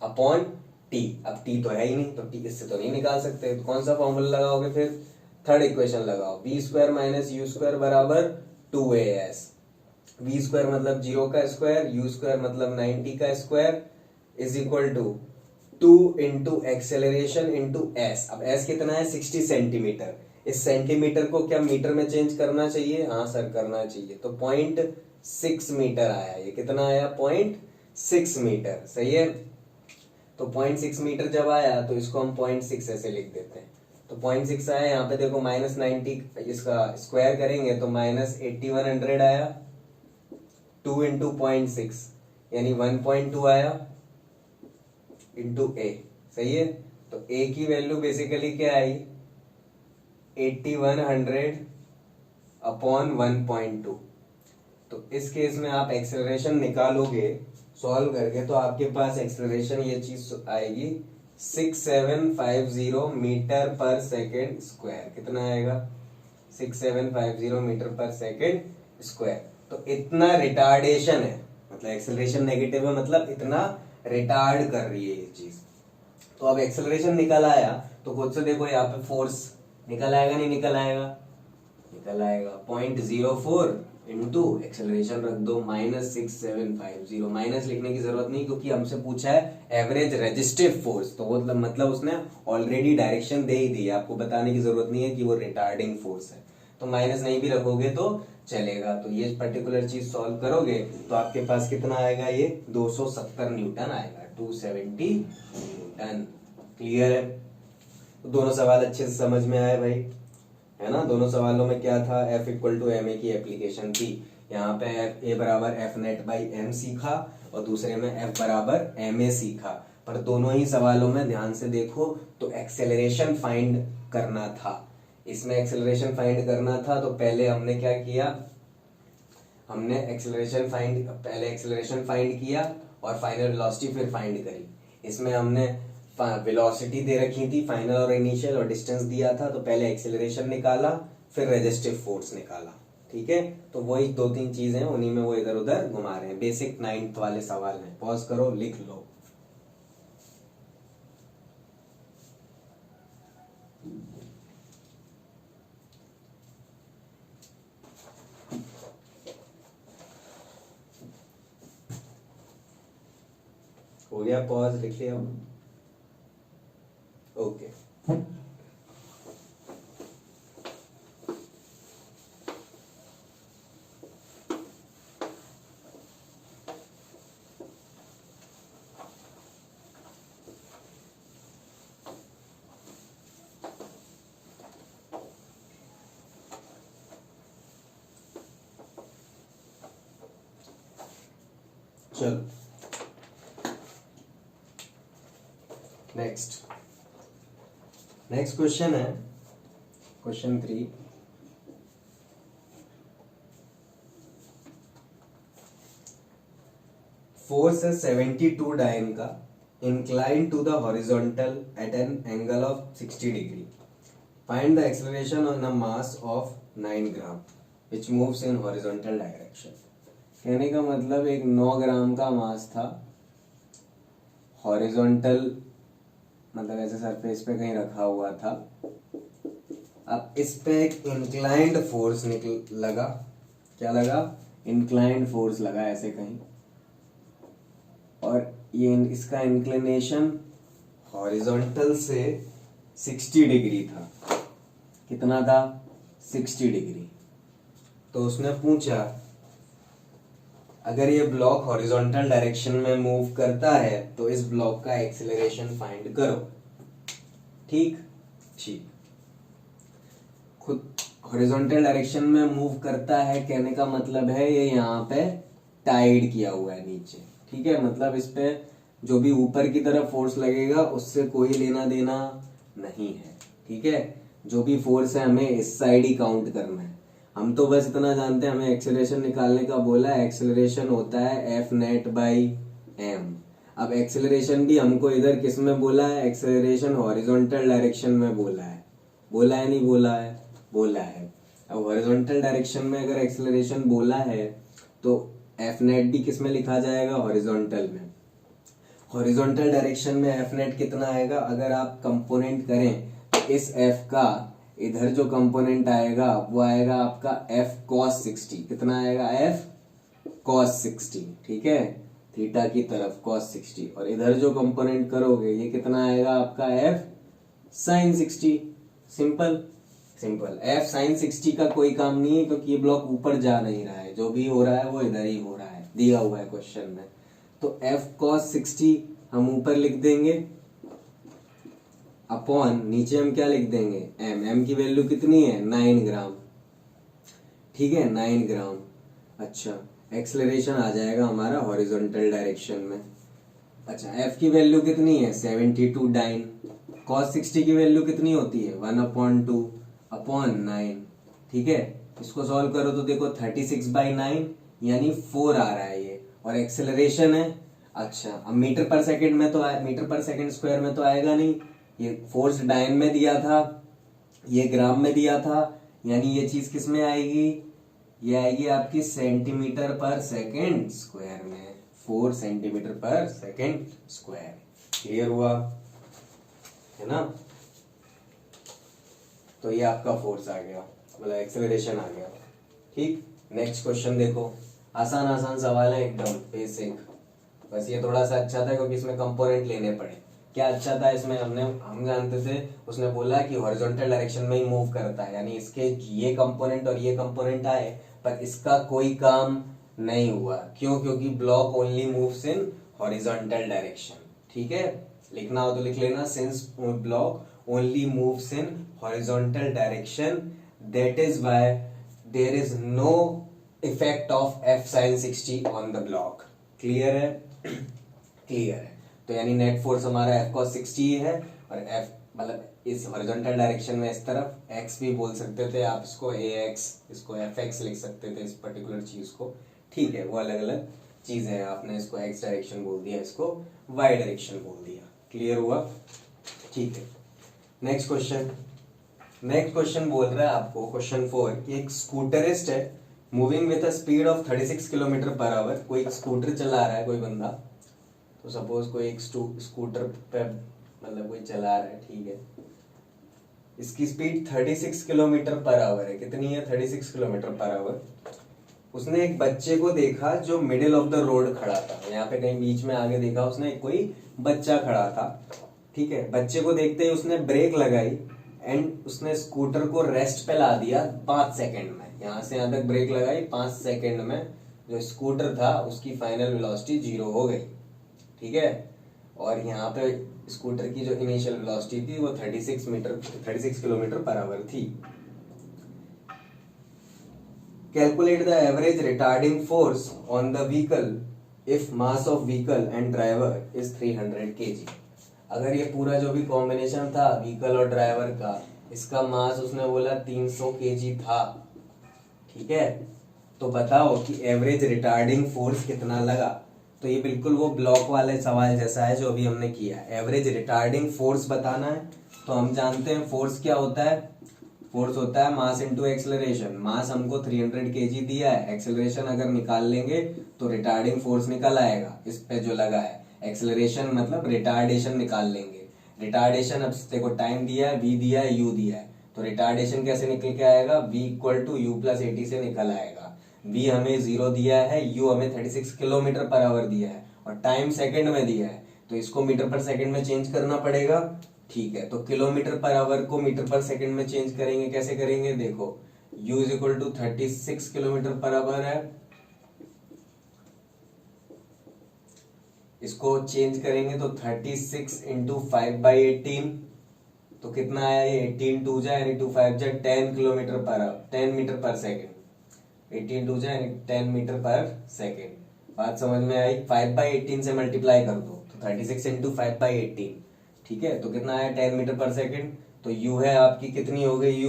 upon t. अब टी तो है ही नहीं, तो टी इससे तो नहीं निकाल सकते, तो कौन सा फॉर्मूला लगाओगे फिर, थर्ड इक्वेशन लगाओ, v square minus U square बराबर 2as। v स्क्वायर मतलब 0 का स्क्वायर, u स्क्वायर मतलब 90 का square, is equal to 2 into acceleration into s। अब s कितना है, 60 सेंटीमीटर। इस सेंटीमीटर को क्या मीटर में चेंज करना चाहिए? हाँ सर करना चाहिए। तो 0.6 मीटर आया। ये कितना आया, 0.6 मीटर। सही है। तो 0.6 मीटर जब आया तो इसको हम 0.6 ऐसे लिख देते हैं। तो 0.6 आया, यहाँ पे देखो -90 इसका स्क्वायर करेंगे तो -8100 आया। 2 इंटू 0.6 यानी 1.2 आया इंटू ए। सही है। तो ए की वैल्यू बेसिकली क्या आई, 8100 अपॉन 1.2। तो इस केस में आप एक्सेलरेशन निकालोगे सॉल्व करके, तो आपके पास एक्सेलरेशन ये चीज आएगी 6750 मीटर पर सेकेंड स्क्वायर। कितना आएगा, 6750 मीटर पर सेकेंड स्क्वायर। तो इतना रिटार्डेशन है, मतलब एक्सेलरेशन नेगेटिव है, मतलब इतना रिटार्ड कर रही है ये चीज। तो अब एक्सेलरेशन निकल आया, तो खुद से देखो यहाँ पे फोर्स निकल आएगा, नहीं निकल आएगा, निकल आएगा। 0.04 इंटू एक्सेलरेशन रख दो -6750। माइनस लिखने की जरूरत नहीं, क्योंकि हमसे पूछा है एवरेज रेजिस्टिव फोर्स, तो वो मतलब उसने ऑलरेडी डायरेक्शन दे ही दी है, आपको बताने की जरूरत नहीं है कि वो रिटार्डिंग फोर्स है। तो माइनस नहीं भी रखोगे तो चलेगा। तो ये पर्टिकुलर चीज सॉल्व करोगे तो आपके पास कितना आएगा, ये 270 न्यूटन आएगा, 270 न्यूटन। क्लियर है? तो दोनों सवाल अच्छे से समझ में आए भाई, है ना? दोनों सवालों में क्या था, F equal to M A की एप्लीकेशन थी। यहाँ पे ए बराबर एफ नेट बाई एम सीखा और दूसरे में F बराबर एम ए सीखा। पर दोनों ही सवालों में ध्यान से देखो तो एक्सेलरेशन फाइंड करना था। इसमें एक्सेलरेशन फाइंड करना था तो पहले हमने क्या किया, हमने पहले एक्सेलरेशन फाइंड किया और फाइनल वेलोसिटी फिर फाइंड करी। इसमें हमने वेलोसिटी दे रखी थी फाइनल और इनिशियल, और डिस्टेंस दिया था, तो पहले एक्सेलरेशन निकाला फिर रेजिस्टिव फोर्स निकाला। ठीक है, तो वही 2-3 चीजें हैं, उन्हीं में वो इधर उधर घुमा रहे हैं। बेसिक 9th वाले सवाल हैं, पॉज करो लिख लो। हो गया, पॉज लिख लिया? ओके। चलो नेक्स्ट क्वेश्चन है, क्वेश्चन 3। फोर्स है 72 डायन का, incline to the horizontal at an angle of 60 degree. Find the acceleration on a mass of 9 gram which moves in horizontal direction. कहने का मतलब एक 9 ग्राम का मास था, हॉरिजॉन्टल मतलब ऐसे सरफेस पे कहीं रखा हुआ था। अब इस पे एक इंक्लाइंड फोर्स लगा, क्या लगा, इंक्लाइंड फोर्स लगा ऐसे कहीं, और ये इसका इंक्लिनेशन हॉरिजॉन्टल से 60 डिग्री था। कितना था? 60 डिग्री। तो उसने पूछा अगर ये ब्लॉक हॉरिजॉन्टल डायरेक्शन में मूव करता है तो इस ब्लॉक का एक्सेलरेशन फाइंड करो। ठीक ठीक। खुद हॉरिजॉन्टल डायरेक्शन में मूव करता है कहने का मतलब है ये यहाँ पे टाइड किया हुआ है नीचे। ठीक है, मतलब इस पे जो भी ऊपर की तरफ फोर्स लगेगा उससे कोई लेना देना नहीं है। ठीक है, जो भी फोर्स है हमें इस साइड ही काउंट करना है। हम तो बस इतना जानते हैं, हमें एक्सेलरेशन निकालने का बोला है। एक्सेलरेशन होता है एफ नेट बाई एम। अब एक्सेलरेशन भी हमको इधर किस में बोला है? एक्सेलरेशन हॉरिजॉन्टल डायरेक्शन में बोला है। बोला है नहीं बोला है? बोला है। अब हॉरिजॉन्टल डायरेक्शन में अगर एक्सेलरेशन बोला है तो एफ नेट भी किस में लिखा जाएगा? हॉरिजॉन्टल में। हॉरिजॉन्टल डायरेक्शन में एफ नेट कितना आएगा? अगर आप कंपोनेंट करें तो इस एफ का इधर जो कंपोनेंट आएगा वो आएगा आपका एफ कॉस 60। कितना आएगा? F cos 60। ठीक है, थीटा की तरफ कॉस 60। और इधर जो कंपोनेंट करोगे ये कितना आएगा आपका? F sine 60। Simple simple. F sine 60 का कोई काम नहीं है क्योंकि ये ब्लॉक ऊपर जा नहीं रहा है, जो भी हो रहा है वो इधर ही हो रहा है, दिया हुआ है क्वेश्चन में। तो एफ कॉस 60 हम ऊपर लिख देंगे अपॉन नीचे हम क्या लिख देंगे? एम। एम की वैल्यू कितनी है? 9 ग्राम। ठीक है, 9 ग्राम। अच्छा, एक्सेलरेशन आ जाएगा हमारा हॉरिजॉन्टल डायरेक्शन में। अच्छा, एफ की वैल्यू कितनी है? 72 डाइन। कॉस 60 की वैल्यू कितनी होती है? 1/2 अपॉन 9। ठीक है, इसको सॉल्व करो तो देखो 36/9 यानी 4 आ रहा है ये। और एक्सेलरेशन है, अच्छा अब मीटर पर सेकंड में तो मीटर पर सेकंड स्क्वायर में तो आएगा नहीं, ये फोर्स डाइन में दिया था, ये ग्राम में दिया था, यानी ये चीज किस में आएगी? ये आएगी आपकी सेंटीमीटर पर सेकंड स्क्वायर में। 4 सेंटीमीटर पर सेकंड स्क्वायर। क्लियर हुआ है ना? तो ये आपका फोर्स आ गया, मतलब एक्सेलरेशन आ गया। ठीक, नेक्स्ट क्वेश्चन देखो। आसान आसान सवाल है एकदम बेसिक। बस ये थोड़ा सा अच्छा था क्योंकि इसमें कंपोनेंट लेने पड़े। क्या अच्छा था इसमें? हम जानते थे, उसने बोला कि हॉरिजॉन्टल डायरेक्शन में ही मूव करता है, यानी इसके ये कंपोनेंट और ये कंपोनेंट आए पर इसका कोई काम नहीं हुआ। क्यों? क्योंकि block only moves in horizontal direction. ठीक है, लिखना हो तो लिख लेना, since block only moves in horizontal direction, that is why there is no effect of f sin 60 on the block. Clear है? क्लियर है। तो यानी नेट फोर्स हमारा f cos 60 है और f मतलब इस हॉरिजॉन्टल डायरेक्शन में इस तरफ x भी बोल सकते थे आप, इसको ax, इसको fx लिख सकते थे इस पर्टिकुलर चीज को। ठीक है, वो अलग अलग चीजें हैं, आपने इसको x डायरेक्शन बोल दिया, इसको y डायरेक्शन बोल दिया। क्लियर हुआ? ठीक है, नेक्स्ट क्वेश्चन बोल रहा है आपको, क्वेश्चन 4 कि एक स्कूटरिस्ट है moving with a speed of 36 kilometre per our. कोई स्कूटर चला रहा है कोई बंदा, तो सपोज कोई एक स्कूटर पे मतलब कोई चला रहा है, ठीक है, इसकी स्पीड 36 किलोमीटर पर आवर है। कितनी है? 36 किलोमीटर पर आवर। उसने एक बच्चे को देखा जो मिडिल ऑफ द रोड खड़ा था, यहाँ पे कहीं बीच में आगे देखा उसने कोई बच्चा खड़ा था। ठीक है, बच्चे को देखते ही उसने ब्रेक लगाई एंड उसने स्कूटर को रेस्ट पे ला दिया 5 सेकंड में। यहां से यहां तक ब्रेक लगाई, 5 सेकंड में जो स्कूटर था उसकी फाइनल वेलोसिटी 0 हो गई। ठीक है, और यहाँ पे स्कूटर की जो इनिशियल वेलोसिटी थी वो 36 किलोमीटर पर आवर थी। Calculate the average retarding force on the vehicle if mass of vehicle and driver is 300 kg। अगर ये पूरा जो भी कॉम्बिनेशन था व्हीकल और ड्राइवर का, इसका मास उसने बोला 300 kg था। ठीक है, तो बताओ कि एवरेज रिटार्डिंग फोर्स कितना लगा। तो ये बिल्कुल वो ब्लॉक वाले सवाल जैसा है जो अभी हमने किया। एवरेज रिटार्डिंग फोर्स बताना है तो हम जानते हैं फोर्स क्या होता है? फोर्स होता है मास इनटू एक्सेलरेशन। मास हमको 300 kg दिया है, एक्सेलरेशन अगर निकाल लेंगे तो रिटार्डिंग फोर्स निकल आएगा इस पे जो लगा है। एक्सेलरेशन मतलब रिटार्डेशन निकाल लेंगे। रिटार्डेशन अब देखो टाइम दिया है, v दिया है, u दिया है, तो रिटार्डेशन कैसे निकल के आएगा? v equal to u plus 80 से निकल आएगा। v हमें 0 दिया है, u हमें 36 किलोमीटर पर आवर दिया है और टाइम सेकंड में दिया है, तो इसको मीटर पर सेकंड में चेंज करना पड़ेगा। ठीक है, तो किलोमीटर पर आवर को मीटर पर सेकंड में चेंज करेंगे, कैसे करेंगे? देखो u is equal to 36 kilometre per hour है, इसको चेंज करेंगे तो 36 इंटू 5/18, तो कितना आया ये? 18 टू जा यानी 2 5 जा 10 किलोमीटर पर 10 मीटर पर सेकेंड, 18 टू जा यानी 10 मीटर पर सेकेंड। बात समझ में आई? 5/18 से मल्टीप्लाई कर दो तो 36 इंटू 5/18, ठीक है, तो कितना आया? 10 मीटर पर सेकेंड। तो u है आपकी, कितनी हो गई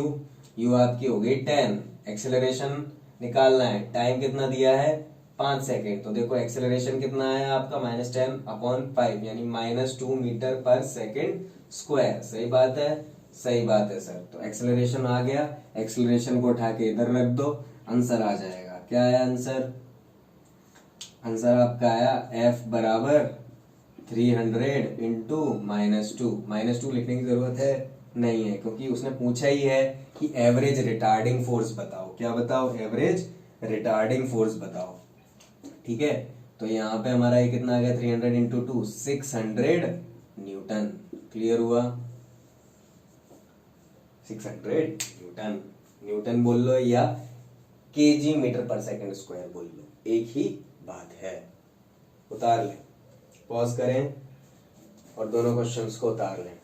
u आपकी हो गई 10। एक्सेलरेशन निकालना है, टाइम कितना दिया है? 5 सेकेंड। तो देखो एक्सेलरेशन कितना आया आपका? -10/5 यानी -2 मीटर पर सेकेंड स्क्वायर। सही बात है? सही बात है सर। तो एक्सेलरेशन आ गया, एक्सेलरेशन को उठा के इधर रख दो, आंसर आ जाएगा। क्या आया आंसर? आंसर आपका आया F बराबर 300 इंटू -2 लिखने की जरूरत है नहीं है, क्योंकि उसने पूछा ही है कि एवरेज रिटार्डिंग फोर्स बताओ। क्या बताओ? एवरेज रिटार्डिंग फोर्स बताओ। ठीक है, तो यहाँ पे हमारा ये कितना आ गया? 300 इंटू 2 600 न्यूटन। क्लियर हुआ? 600 न्यूटन। न्यूटन बोल लो या केजी मीटर पर सेकंड स्क्वायर बोल लो, एक ही बात है। उतार लें, पॉज करें और दोनों क्वेश्चंस को उतार लें।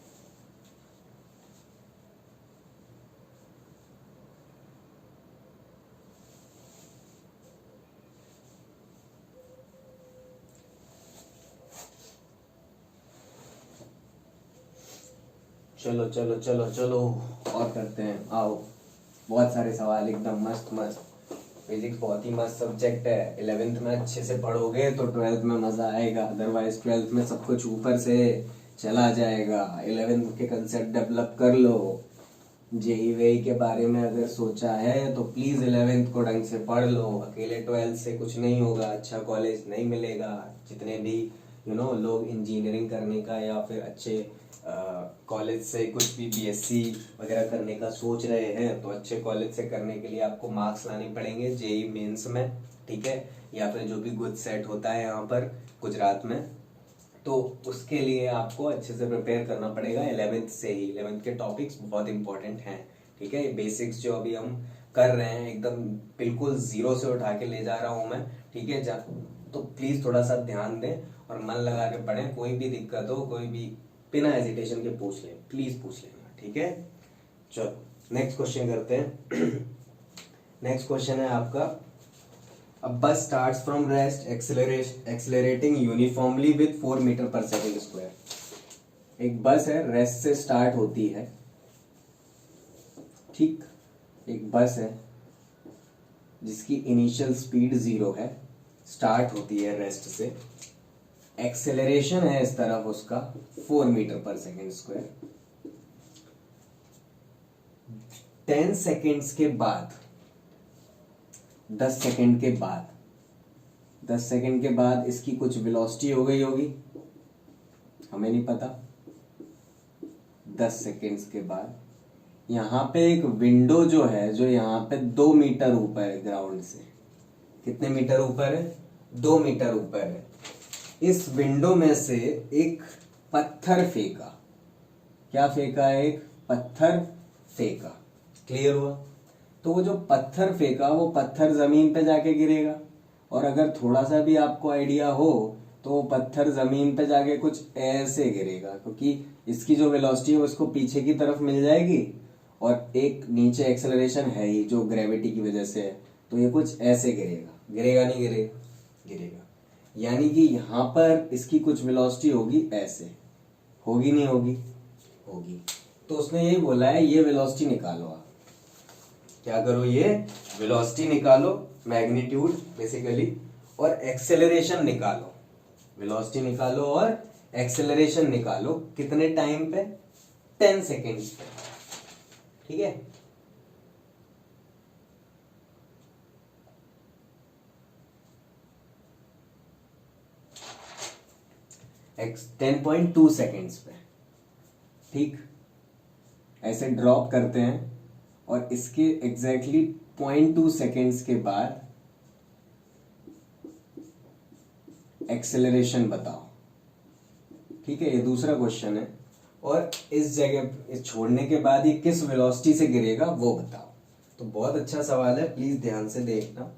चलो चलो चलो चलो और करते हैं, आओ। बहुत सारे सवाल एकदम मस्त मस्त। फिजिक्स बहुत ही मस्त सब्जेक्ट है, 11th में अच्छे से पढ़ोगे तो 12th में मजा आएगा, अदरवाइज 12th में सब कुछ ऊपर से चला जाएगा। 11th के कंसेप्ट डेवलप कर लो। जेई वेई के बारे में अगर सोचा है तो प्लीज 11th को ढंग से पढ़ लो। अकेले 12th से कुछ नहीं होगा, अच्छा कॉलेज नहीं मिलेगा। जितने भी लोग इंजीनियरिंग करने का या फिर अच्छे कॉलेज से कुछ भी बीएससी वगैरह करने का सोच रहे हैं, तो अच्छे कॉलेज से करने के लिए आपको मार्क्स लाने पड़ेंगे जेई मेंस में, ठीक है, या फिर जो भी गुड सेट होता है यहाँ पर गुजरात में, तो उसके लिए आपको अच्छे से प्रिपेयर करना पड़ेगा 11th से ही। 11th के टॉपिक्स बहुत इंपॉर्टेंट हैं, ठीक है। बेसिक्स जो अभी हम कर रहे हैं एकदम बिल्कुल जीरो से उठा के ले जा रहा हूँ मैं, ठीक है। तो प्लीज थोड़ा सा ध्यान दें और मन लगा के पढ़ें। कोई भी दिक्कत हो, कोई भी बिना हेजिटेशन के पूछ लें, प्लीज पूछ लेना, ठीक है। चलो नेक्स्ट क्वेश्चन करते हैं। नेक्स्ट क्वेश्चन है आपका, A bus starts from rest accelerating uniformly with 4 metre per second square. एक बस है, रेस्ट से स्टार्ट होती है, ठीक। एक बस है जिसकी इनिशियल स्पीड 0 है, स्टार्ट होती है रेस्ट से, एक्सेलरेशन है इस तरफ उसका 4 metre per second square. 10 seconds के बाद 10 सेकेंड के बाद 10 सेकेंड के बाद इसकी कुछ वेलोसिटी हो गई होगी, हमें नहीं पता। 10 सेकेंड्स के बाद यहाँ पे एक विंडो जो है, जो यहाँ पे 2 मीटर ऊपर है ग्राउंड से। कितने मीटर ऊपर है? 2 मीटर ऊपर है। इस विंडो में से एक पत्थर फेंका। क्या फेंका? एक पत्थर फेंका। क्लियर हुआ? तो वो जो पत्थर फेंका, वो पत्थर जमीन पे जाके गिरेगा, और अगर थोड़ा सा भी आपको आइडिया हो तो वो पत्थर जमीन पे जाके कुछ ऐसे गिरेगा, क्योंकि इसकी जो वेलोसिटी है वो इसको पीछे की तरफ मिल जाएगी, और एक नीचे एक्सेलरेशन है ही जो ग्रेविटी की वजह से है, तो ये कुछ ऐसे गिरेगा। गिरेगा नहीं गिरेगा? गिरेगा। यानी कि यहाँ पर इसकी कुछ वेलोसिटी होगी, ऐसे होगी, नहीं होगी? होगी। तो उसने ये बोला है ये वेलोसिटी निकालो आप। क्या करो? ये वेलोसिटी निकालो, मैग्नीट्यूड बेसिकली, और एक्सेलरेशन निकालो। वेलोसिटी निकालो और एक्सेलरेशन निकालो। कितने टाइम पे? 10 सेकेंड्स पे, ठीक है। एक्स 10.2 सेकेंड्स पे, ठीक। ऐसे ड्रॉप करते हैं और इसके एग्जैक्टली 0.2 सेकेंड्स के बाद एक्सेलरेशन बताओ, ठीक है। ये दूसरा क्वेश्चन है। और इस जगह इस छोड़ने के बाद ये किस वेलोसिटी से गिरेगा वो बताओ। तो बहुत अच्छा सवाल है, प्लीज ध्यान से देखना।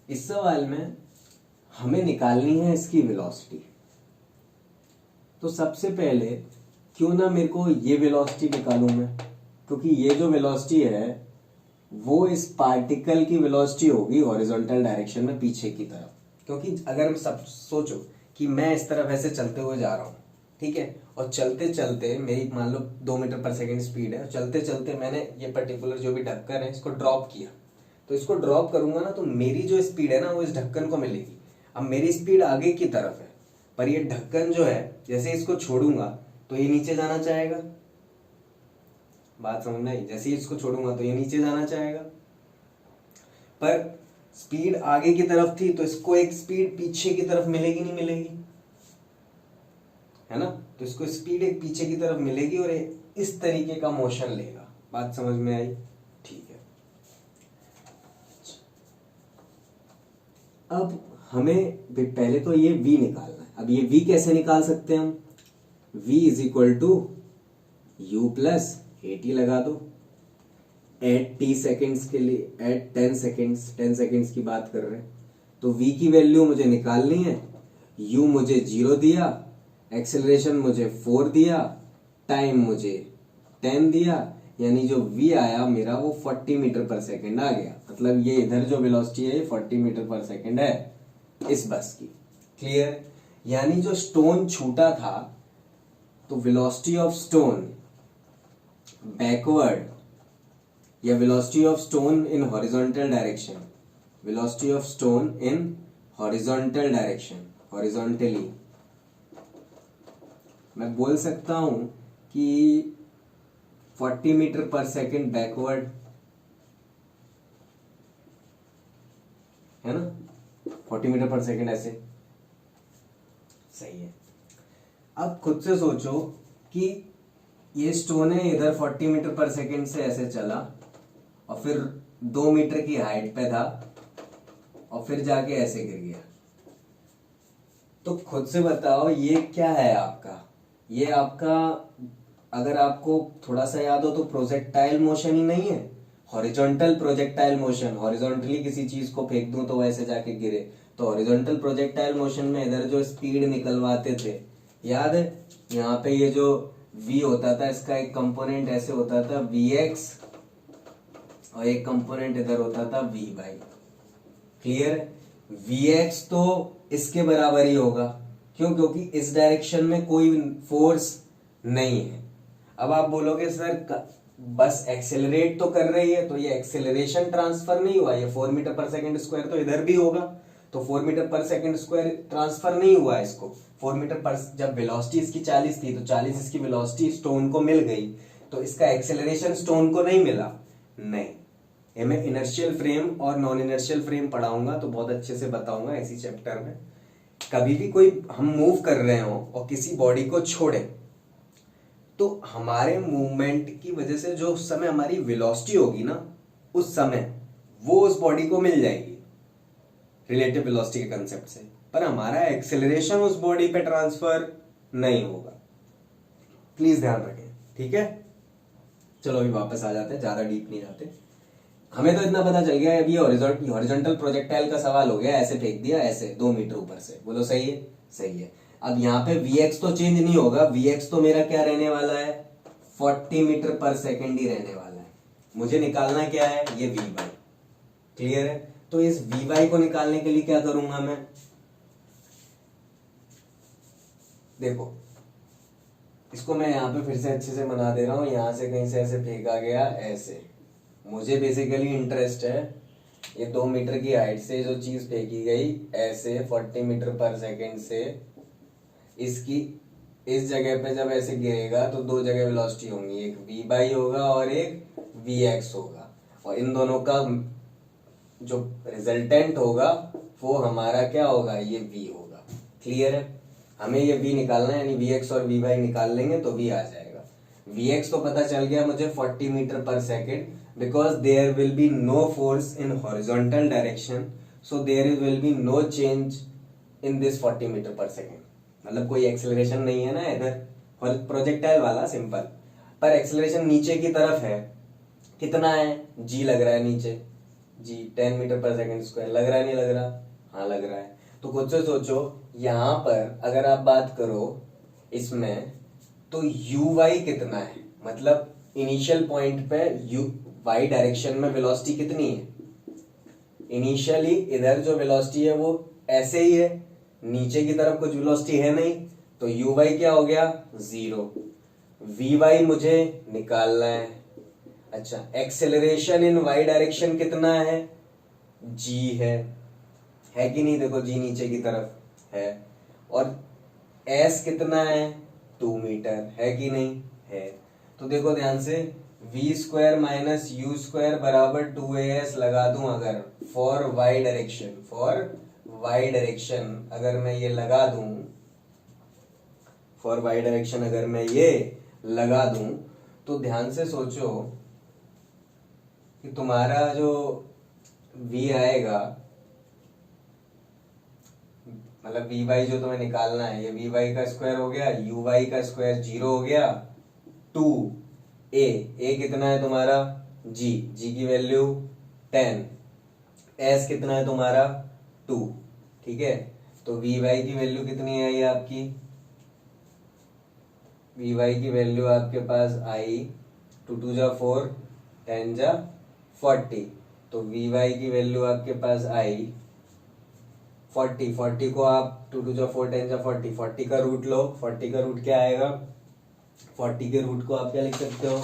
इस सवाल में हमें निकालनी है इसकी वेलोसिटी। तो सबसे पहले क्यों ना मेरे को ये वेलोसिटी निकालूं मैं, क्योंकि ये जो वेलोसिटी है वो इस पार्टिकल की वेलोसिटी होगी हॉरिजॉन्टल डायरेक्शन में पीछे की तरफ। क्योंकि अगर हम सब सोचो कि मैं इस तरफ ऐसे चलते हुए जा रहा हूँ, ठीक है, और चलते चलते मेरी मान लो 2 मीटर पर सेकंड स्पीड है, और चलते चलते मैंने ये पर्टिकुलर जो भी ढक्कन है इसको ड्रॉप किया, तो इसको ड्रॉप करूंगा ना तो मेरी जो स्पीड है ना वो इस ढक्कन को मिलेगी। अब मेरी स्पीड आगे की तरफ है, पर ये ढक्कन जो है जैसे इसको छोड़ूंगा तो ये नीचे जाना चाहेगा। बात समझना ही, जैसे ही इसको छोड़ूंगा तो ये नीचे जाना चाहेगा, पर स्पीड आगे की तरफ थी तो इसको एक स्पीड पीछे की तरफ मिलेगी, नहीं मिलेगी, है ना। तो इसको स्पीड एक पीछे की तरफ मिलेगी और इस तरीके का मोशन लेगा। बात समझ में आई? ठीक है। अब हमें पहले तो ये v निकालना है। अब ये v कैसे निकाल सकते हैं हम? v is equal to u plus at लगा दो एट t सेकेंड्स के लिए, एट 10 सेकेंड्स की बात कर रहे हैं। तो v की वैल्यू मुझे निकालनी है। u मुझे 0 दिया, एक्सेलरेशन मुझे 4 दिया, टाइम मुझे 10 दिया, यानी जो v आया मेरा वो 40 मीटर पर सेकेंड आ गया। मतलब ये इधर जो वेलोसिटी है ये 40 मीटर पर सेकेंड है इस बस की। क्लियर? यानी जो स्टोन छूटा था तो वेलोसिटी ऑफ स्टोन बैकवर्ड या velocity of stone in horizontal direction, velocity of stone in horizontal direction, horizontally मैं बोल सकता हूं कि 40 मीटर पर सेकेंड बैकवर्ड, है ना, 40 मीटर पर सेकेंड ऐसे सही है। अब खुद से सोचो कि ये स्टोन है इधर 40 मीटर पर सेकेंड से ऐसे चला और फिर 2 मीटर की हाइट पे था और फिर जाके ऐसे गिर गया। तो खुद से बताओ ये क्या है आपका? ये आपका, अगर आपको थोड़ा सा याद हो तो प्रोजेक्टाइल मोशन ही नहीं है, हॉरिजॉन्टल प्रोजेक्टाइल मोशन। हॉरिजॉन्टली किसी चीज को फेंक दूं तो वैसे जाके गिरे, तो हॉरिजॉन्टल प्रोजेक्टाइल मोशन में इधर जो स्पीड निकलवाते थे, याद है? यहाँ पे ये जो v होता था इसका एक कंपोनेंट ऐसे होता था vx और एक कंपोनेंट इधर होता था vy। क्लियर? vx तो इसके बराबर ही होगा, क्यों? क्योंकि इस डायरेक्शन में कोई फोर्स नहीं है। अब आप बोलोगे सर बस एक्सेलरेट तो कर रही है, तो ये एक्सेलरेशन ट्रांसफर नहीं हुआ, ये 4 मीटर पर सेकेंड स्क्वायर तो इधर भी होगा, तो 4 metre per second square transfer नहीं हुआ इसको। 4 मीटर पर, जब वेलोसिटी इसकी 40 थी तो 40 इसकी वेलोसिटी स्टोन को मिल गई, तो इसका एक्सेलरेशन स्टोन को नहीं मिला। नहीं, ये मैं इनर्शियल फ्रेम और नॉन इनर्शियल फ्रेम पढ़ाऊंगा तो बहुत अच्छे से बताऊंगा इसी चैप्टर में। कभी भी कोई हम मूव कर रहे हो और किसी बॉडी को छोड़े तो हमारे मूवमेंट की वजह से जो उस समय हमारी वेलोसिटी होगी ना, उस समय वो उस बॉडी को मिल जाएगी रिलेटिव वेलोसिटी के कंसेप्ट से, पर हमारा एक्सेलरेशन उस बॉडी पे ट्रांसफर नहीं होगा। प्लीज ध्यान रखें, ठीक है। चलो अभी वापस आ जाते हैं, ज्यादा डीप नहीं जाते। हमें तो इतना पता चल गया अभी हॉरिजॉन्टल प्रोजेक्टाइल का सवाल हो गया, ऐसे फेंक दिया ऐसे 2 मीटर ऊपर से, बोलो सही है? सही है। अब यहाँ पे vx तो चेंज नहीं होगा, vx तो मेरा क्या रहने वाला है? 40 मीटर पर सेकेंड ही रहने वाला है। मुझे निकालना क्या है? ये vy। क्लियर है? तो इस vy को निकालने के लिए क्या करूंगा मैं? देखो इसको मैं यहाँ पे फिर से अच्छे से बना दे रहा हूं, यहां से कहीं से ऐसे फेंका गया ऐसे। मुझे बेसिकली इंटरेस्ट है ये 2 मीटर की हाइट से जो चीज फेंकी गई ऐसे 40 मीटर पर सेकेंड से, इसकी इस जगह पे जब ऐसे गिरेगा तो 2 जगह वेलोसिटी होंगी, एक v होगा और एक vx होगा, और इन दोनों का जो रिजल्टेंट होगा वो हमारा क्या होगा? ये v होगा। क्लियर है? हमें ये v निकालना है, यानी vx और vy निकाल लेंगे तो v आ जाएगा। vx तो पता चल गया मुझे 40 metre per second, because there will be no force in horizontal direction, so there will be no change in this 40 metre per second. मतलब कोई एक्सेलरेशन नहीं है ना इधर, प्रोजेक्टाइल वाला सिंपल, पर एक्सेलरेशन नीचे की तरफ है, कितना है, जी लग रहा है नीचे, जी 10 मीटर पर सेकंड स्क्वायर, लग रहा है नहीं लग रहा, हाँ लग रहा है। तो खुद से सोचो यहाँ पर अगर आप बात करो इसमें, तो यू वाई कितना है, मतलब इनिशियल पॉइंट पे यू वाई डायरेक्शन में वेलोसिटी कितनी है, इनिशियली इधर जो वेलोसिटी है वो ऐसे ही है, नीचे की तरफ कुछ वेलोसिटी है नहीं, तो यू वाई क्या हो गया, 0। वी वाई मुझे निकालना है। अच्छा, एक्सेलरेशन इन वाई डायरेक्शन कितना है, जी है कि नहीं, देखो जी नीचे की तरफ है, और एस कितना है, 2 मीटर, है कि नहीं है। तो देखो ध्यान से, V square minus U square बराबर 2as लगा दूं अगर फॉर वाई डायरेक्शन अगर मैं ये लगा दूं, फॉर वाई डायरेक्शन अगर मैं ये लगा दूं, तो ध्यान से सोचो कि तुम्हारा जो v आएगा, मतलब वी वाई जो तुम्हें निकालना है, ये वी वाई का स्क्वायर हो गया, यू वाई का स्क्वायर 0 हो गया, 2a कितना है तुम्हारा, जी की वैल्यू 10, s कितना है तुम्हारा 2, ठीक है। तो वी वाई की वैल्यू कितनी आई आपकी, वी वाई की वैल्यू आपके पास आई 2 2 जा 4, 10 जा 40, तो वी वाई की वैल्यू आपके पास आई 40 को आप 2 2 जा 4, 10 जा 40 का रूट लो, 40 का रूट क्या आएगा, 40 के रूट को आप क्या लिख सकते हो,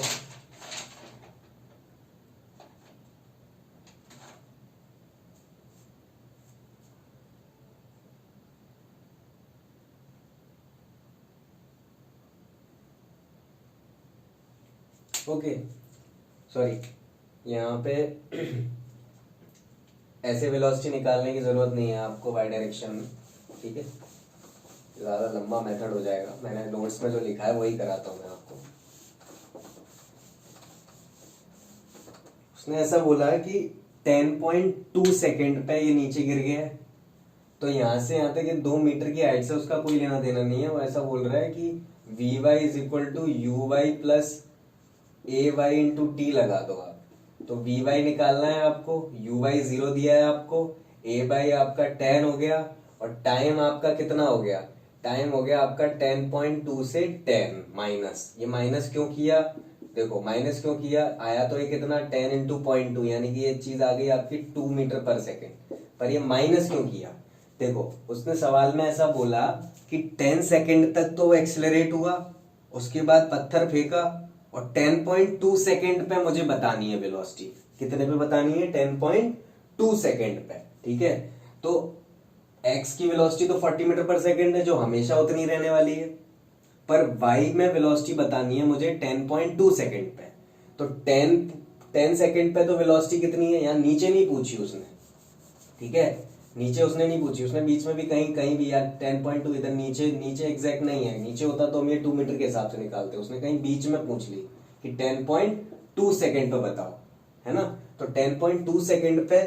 ओके सॉरी, यहाँ पे ऐसे वेलोसिटी निकालने की जरूरत नहीं है आपको वाई डायरेक्शन में, ठीक है, ज़्यादा लंबा मेथड हो जाएगा, मैंने नोट्स में जो लिखा है वही कराता हूँ मैं आपको। उसने ऐसा बोला है कि 10.2 सेकेंड पे ये नीचे गिर गया है, तो यहाँ से यहाँ तक 2 मीटर की हाइट से उसका कोई लेना देना नहीं है, वो ऐसा बोल रहा है कि V Y is equal to U Y plus A Y into T लगा दो आप, तो वी वाई निकालना है आपको, यू वाई 0 दिया है आपको, ए वाई आपका 10 हो गया, और टाइम आपका कितना हो गया, टाइम हो गया आपका 10.2 से 10 माइनस, ये माइनस क्यों किया, देखो माइनस क्यों किया, आया तो ये कितना 10 इंटू 0.2, यानी कि ये चीज आ गई आपकी 2 मीटर पर सेकेंड, पर ये माइनस क्यों किया, देखो उसने सवाल में ऐसा बोला कि 10 सेकेंड तक तो वो एक्सेलरेट हुआ, उसके बाद पत्थर फेंका, और 10.2 सेकेंड पे मुझे बतानी है वेलोसिटी, कितने पे बतानी है, 10.2 सेकेंड पे, ठीक है। तो x की वेलोसिटी तो 40 मीटर पर सेकेंड है, जो हमेशा उतनी रहने वाली है, पर y में वेलोसिटी बतानी है मुझे 10.2 सेकेंड पे, तो 10 सेकेंड पे तो वेलोसिटी कितनी है, यहाँ नीचे नहीं पूछी उसने, ठीक है, नीचे उसने नहीं पूछी, उसने बीच में भी कहीं भी यार 10.2 इधर नीचे एग्जैक्ट नहीं है, नीचे होता तो हम ये 2 मीटर के हिसाब से निकालते, उसने कहीं बीच में पूछ ली कि 10.2 सेकेंड पे बताओ, है ना। तो 10.2 सेकेंड पे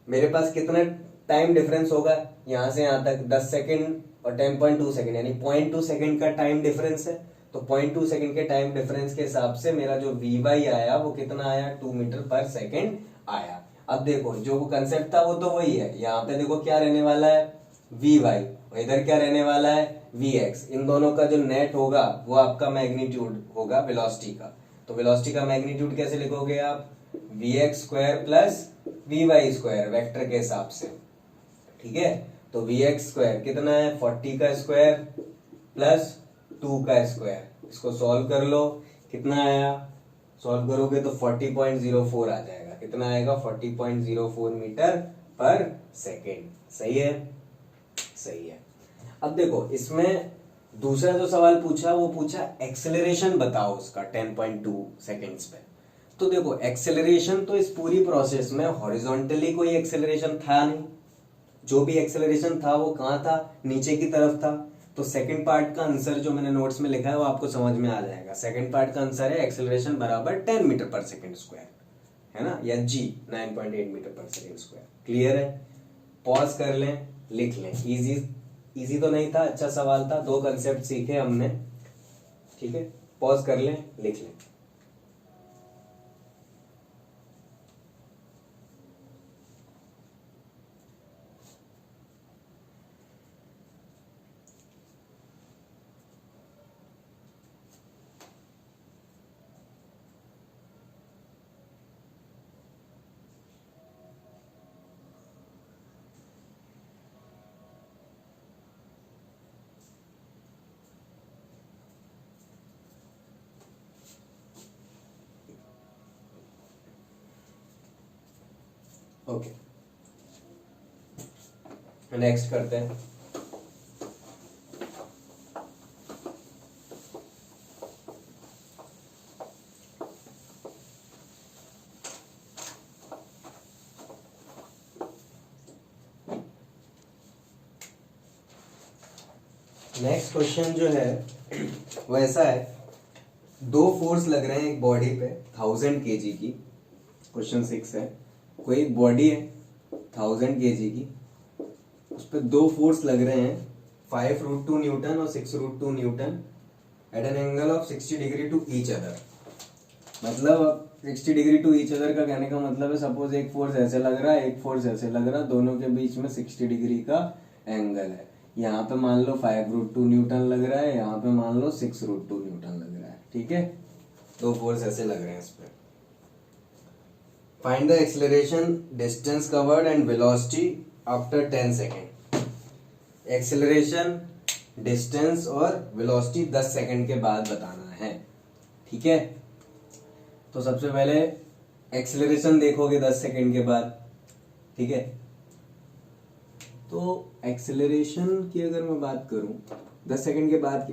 मेरे पास कितना टाइम डिफरेंस होगा, यहाँ से यहाँ तक 10 सेकेंड और 10.2 सेकेंड, यानी 0.2 सेकेंड का टाइम डिफरेंस है, तो 0.2 सेकेंड के टाइम डिफरेंस के हिसाब से मेरा जो वी वाई आया वो कितना आया, 2 मीटर पर सेकेंड आया। अब देखो जो कंसेप्ट था वो तो वही है, यहाँ पे देखो क्या रहने वाला है, वी वाई, और इधर क्या रहने वाला है, वी एक्स, इन दोनों का जो नेट होगा वो आपका मैग्नीट्यूड होगा वेलोसिटी का, तो वेलोसिटी का मैग्नीट्यूड कैसे लिखोगे आप, V X square plus V Y square vector के हिसाब से, ठीक है। तो वी एक्स स्क्वायर कितना है, 40 का स्क्वायर प्लस 2 का स्क्वायर, इसको सॉल्व कर लो, कितना आया, सॉल्व करोगे तो 40.04 आ जाएगा, कितना आएगा 40.04 मीटर पर सेकेंड, सही है, सही है। अब देखो इसमें दूसरा जो सवाल पूछा वो पूछा एक्सेलरेशन बताओ उसका 10.2 सेकेंड्स पे, तो देखो एक्सेलरेशन तो इस पूरी प्रोसेस में हॉरिजॉन्टली कोई एक्सेलरेशन था नहीं, जो भी एक्सेलरेशन था वो कहाँ था, नीचे की तरफ था, तो सेकंड पार्ट का आंसर जो मैंने नोट्स में लिखा है वो आपको समझ में आ जाएगा, सेकंड पार्ट का आंसर है एक्सेलरेशन बराबर 10 मीटर पर सेकंड स्क्वायर, है ना, या जी 9.8 मीटर पर सेकंड स्क्वायर, क्लियर है, पॉज कर लें, लिख लें, इजी तो नहीं था, अच्छा सवाल था, 2 कंसेप्ट सीखे हमने, ठीक है, पॉज कर लें, लिख लें। ओके, नेक्स्ट करते हैं। नेक्स्ट क्वेश्चन जो है वो ऐसा है, दो फोर्स लग रहे हैं एक बॉडी पे 1000 kg की। क्वेश्चन 6 है, कोई एक बॉडी है 1000 kg की, उस पर दो फोर्स लग रहे हैं 5√2 न्यूटन और 6√2 newton at an angle of 60 degree to each other. मतलब 60 डिग्री टू ईच अदर का कहने का मतलब है, सपोज एक फोर्स ऐसे लग रहा है, एक फोर्स ऐसे लग रहा है, दोनों के बीच में 60 डिग्री का एंगल है। यहाँ पे मान लो 5√2 न्यूटन लग रहा है, यहाँ पे मान लो 6√2 न्यूटन लग रहा है। ठीक है, दो फोर्स ऐसे लग रहे हैं इस पे। Find the acceleration, distance covered and velocity after 10 second. Acceleration, distance और वेलोसिटी 10 सेकेंड के बाद बताना है। ठीक है, तो सबसे पहले एक्सेलरेशन देखोगे 10 सेकेंड के बाद। ठीक है, तो एक्सेलरेशन की अगर मैं बात करूं 10 सेकेंड के बाद की,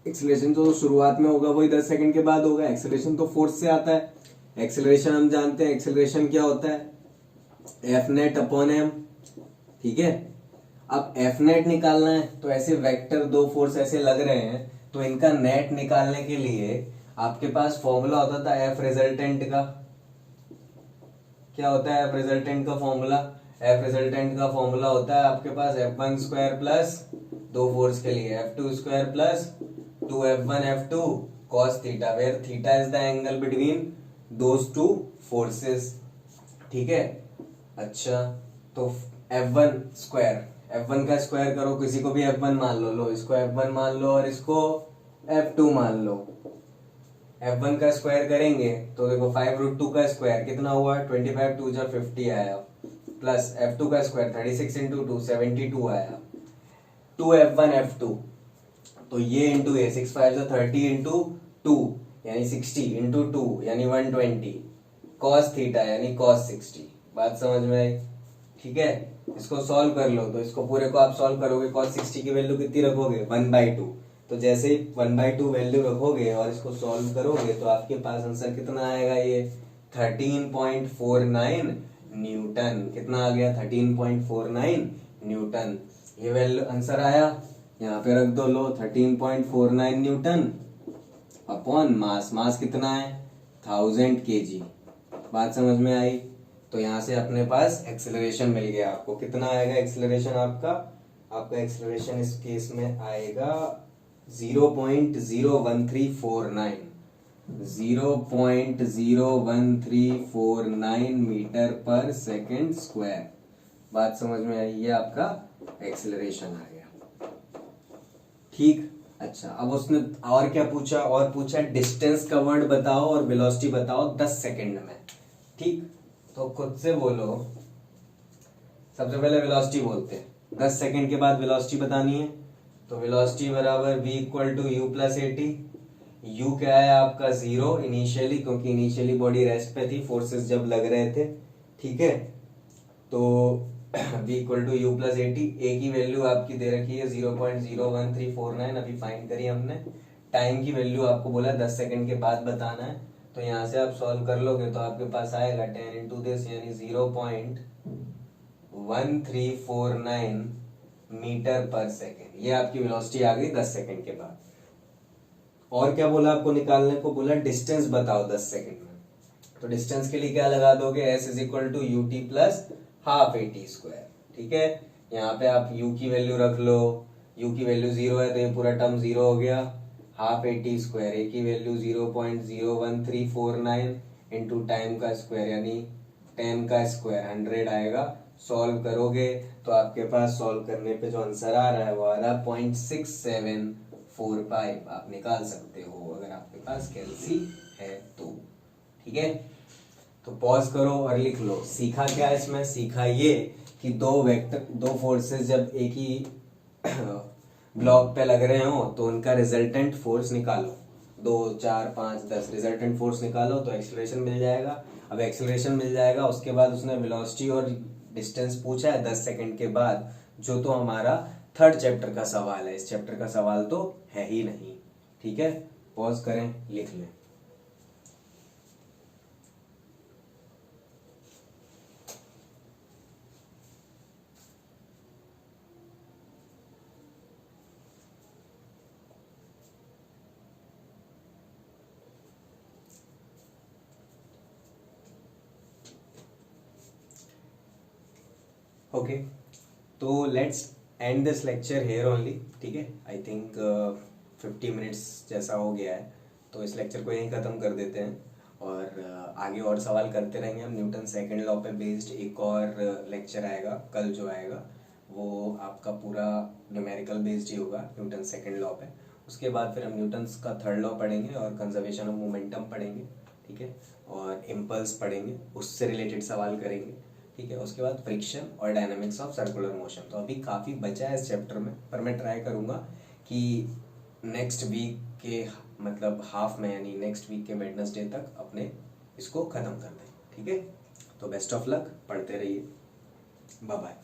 एक्सेलरेशन तो शुरुआत में होगा वही 10 सेकेंड के बाद होगा। एक्सेलरेशन तो फोर्स से आता है। एक्सेलरेशन हम जानते हैं, एक्सेलरेशन क्या होता है, एफ नेट अपॉन एम। ठीक है, अब एफ नेट निकालना है, तो ऐसे वेक्टर दो फोर्स ऐसे लग रहे हैं, तो इनका नेट निकालने के लिए आपके पास फॉर्मूला होता था एफ रिजल्टेंट का। क्या होता है एफ रिजल्टेंट का फॉर्मूला? एफ रिजल्टेंट का फॉर्मूला होता है आपके पास F1 स्क्वायर प्लस, दो फोर्स के लिए F2 square plus 2F1 F2 cos theta, where theta is the angle between those two forces. ठीक है, अच्छा तो F1 स्क्वायर, F1 का स्क्वायर करो, किसी को भी F1 मान लो, इसको F1 मान लो और इसको F2 मान लो। F1 का स्क्वायर करेंगे तो देखो 5√2 का स्क्वायर कितना हुआ, 25 2 जा 50 आया, प्लस F2 का स्क्वायर 36 इंटू 2 72 आया, 2F1 F2, तो ये इंटू ये 6 5 जा 30 इंटू 2 यानी 60 इंटू 2 यानी 120 cos थीटा यानी cos 60। बात समझ में आई? ठीक है, इसको सॉल्व कर लो, तो इसको पूरे को आप सॉल्व करोगे, cos 60 की वैल्यू कितनी रखोगे 1/2, तो जैसे ही 1/2 वैल्यू रखोगे और इसको सॉल्व करोगे तो आपके पास आंसर कितना आएगा, ये 13.49 न्यूटन। कितना आ गया, 13.49 न्यूटन। ये वैल्यू आंसर आया, यहाँ पे रख दो, लो 13.49 न्यूटन अपॉन मास। मास कितना है 1000 kg। बात समझ में आई? तो यहाँ से अपने पास एक्सेलरेशन मिल गया। आपको कितना आएगा एक्सेलरेशन? आपका एक्सेलरेशन इस केस में आएगा 0.01349 0.01349 मीटर पर सेकेंड स्क्वायर। बात समझ में आई? ये आपका एक्सेलरेशन आ गया। ठीक, अच्छा अब उसने और क्या पूछा, और पूछा डिस्टेंस कवर्ड बताओ और वेलोसिटी बताओ 10 सेकेंड में। ठीक, तो खुद से बोलो, सबसे पहले वेलोसिटी बोलते हैं, 10 सेकेंड के बाद वेलोसिटी बतानी है। तो वेलोसिटी बराबर v equal to you plus A T. U क्या है आपका 0 इनिशियली, क्योंकि इनिशियली बॉडी रेस्ट पे थी, फोर्सेस जब लग रहे थे। ठीक है, तो v equal to you plus A t. A की वैल्यू आपकी दे रखी है 0.01349, अभी फाइंड करी हमने। टाइम की वैल्यू आपको बोला 10 सेकेंड के बाद बताना है, तो यहाँ से आप सॉल्व कर लोगे तो आपके पास आएगा 10 इंटू दिस यानी 0.1349 मीटर पर सेकेंड। ये आपकी वेलोसिटी आ गई 10 सेकेंड के बाद। और क्या बोला आपको निकालने को? बोला डिस्टेंस बताओ 10 सेकेंड में। तो डिस्टेंस के लिए क्या लगा दोगे, s is equal to U T plus half A T square. ठीक है, यहाँ पे आप u की वैल्यू रख लो, u की वैल्यू 0 है तो ये पूरा टर्म 0 हो गया, हाफ AT स्क्वायर, ए की वैल्यू 0.01349 इंटू टाइम का स्क्वायर यानी 10 का स्क्वायर 100 आएगा। सॉल्व करोगे तो आपके पास सॉल्व करने पे जो आंसर आ रहा है वो आ रहा है 0.6745। आप निकाल सकते हो अगर आपके पास कैलसी है तो। ठीक है, तो पॉज करो और लिख लो। सीखा क्या इसमें? सीखा ये कि दो फोर्सेस जब एक ही ब्लॉक पे लग रहे हो तो उनका रिजल्टेंट फोर्स निकालो। 2 4 5 10 रिजल्टेंट फोर्स निकालो तो एक्सेलरेशन मिल जाएगा। अब एक्सेलरेशन मिल जाएगा, उसके बाद उसने वेलोसिटी और डिस्टेंस पूछा है 10 सेकंड के बाद, जो तो हमारा थर्ड चैप्टर का सवाल है। इस चैप्टर का सवाल तो है ही नहीं। ठीक है, पॉज करें, लिख लें। ओके, तो let's end this lecture here only. ठीक है, आई थिंक 50 मिनट्स जैसा हो गया है, तो इस लेक्चर को यहीं ख़त्म कर देते हैं और आगे और सवाल करते रहेंगे हम। न्यूटन सेकंड लॉ पे बेस्ड एक और लेक्चर आएगा कल, जो आएगा वो आपका पूरा न्यूमेरिकल बेस्ड ही होगा न्यूटन सेकंड लॉ पे। उसके बाद फिर हम न्यूटन्स का थर्ड लॉ पढ़ेंगे और कंजर्वेशन ऑफ मोमेंटम पढ़ेंगे। ठीक है, और इम्पल्स पढ़ेंगे, उससे रिलेटेड सवाल करेंगे। ठीक है, उसके बाद फ्रिक्शन और डायनामिक्स ऑफ सर्कुलर मोशन। तो अभी काफ़ी बचा है इस चैप्टर में, पर मैं ट्राई करूँगा कि नेक्स्ट वीक के मतलब हाफ में यानी नेक्स्ट वीक के वेडनेसडे तक अपने इसको ख़त्म कर दें। ठीक है, तो बेस्ट ऑफ लक, पढ़ते रहिए, बाय बाय।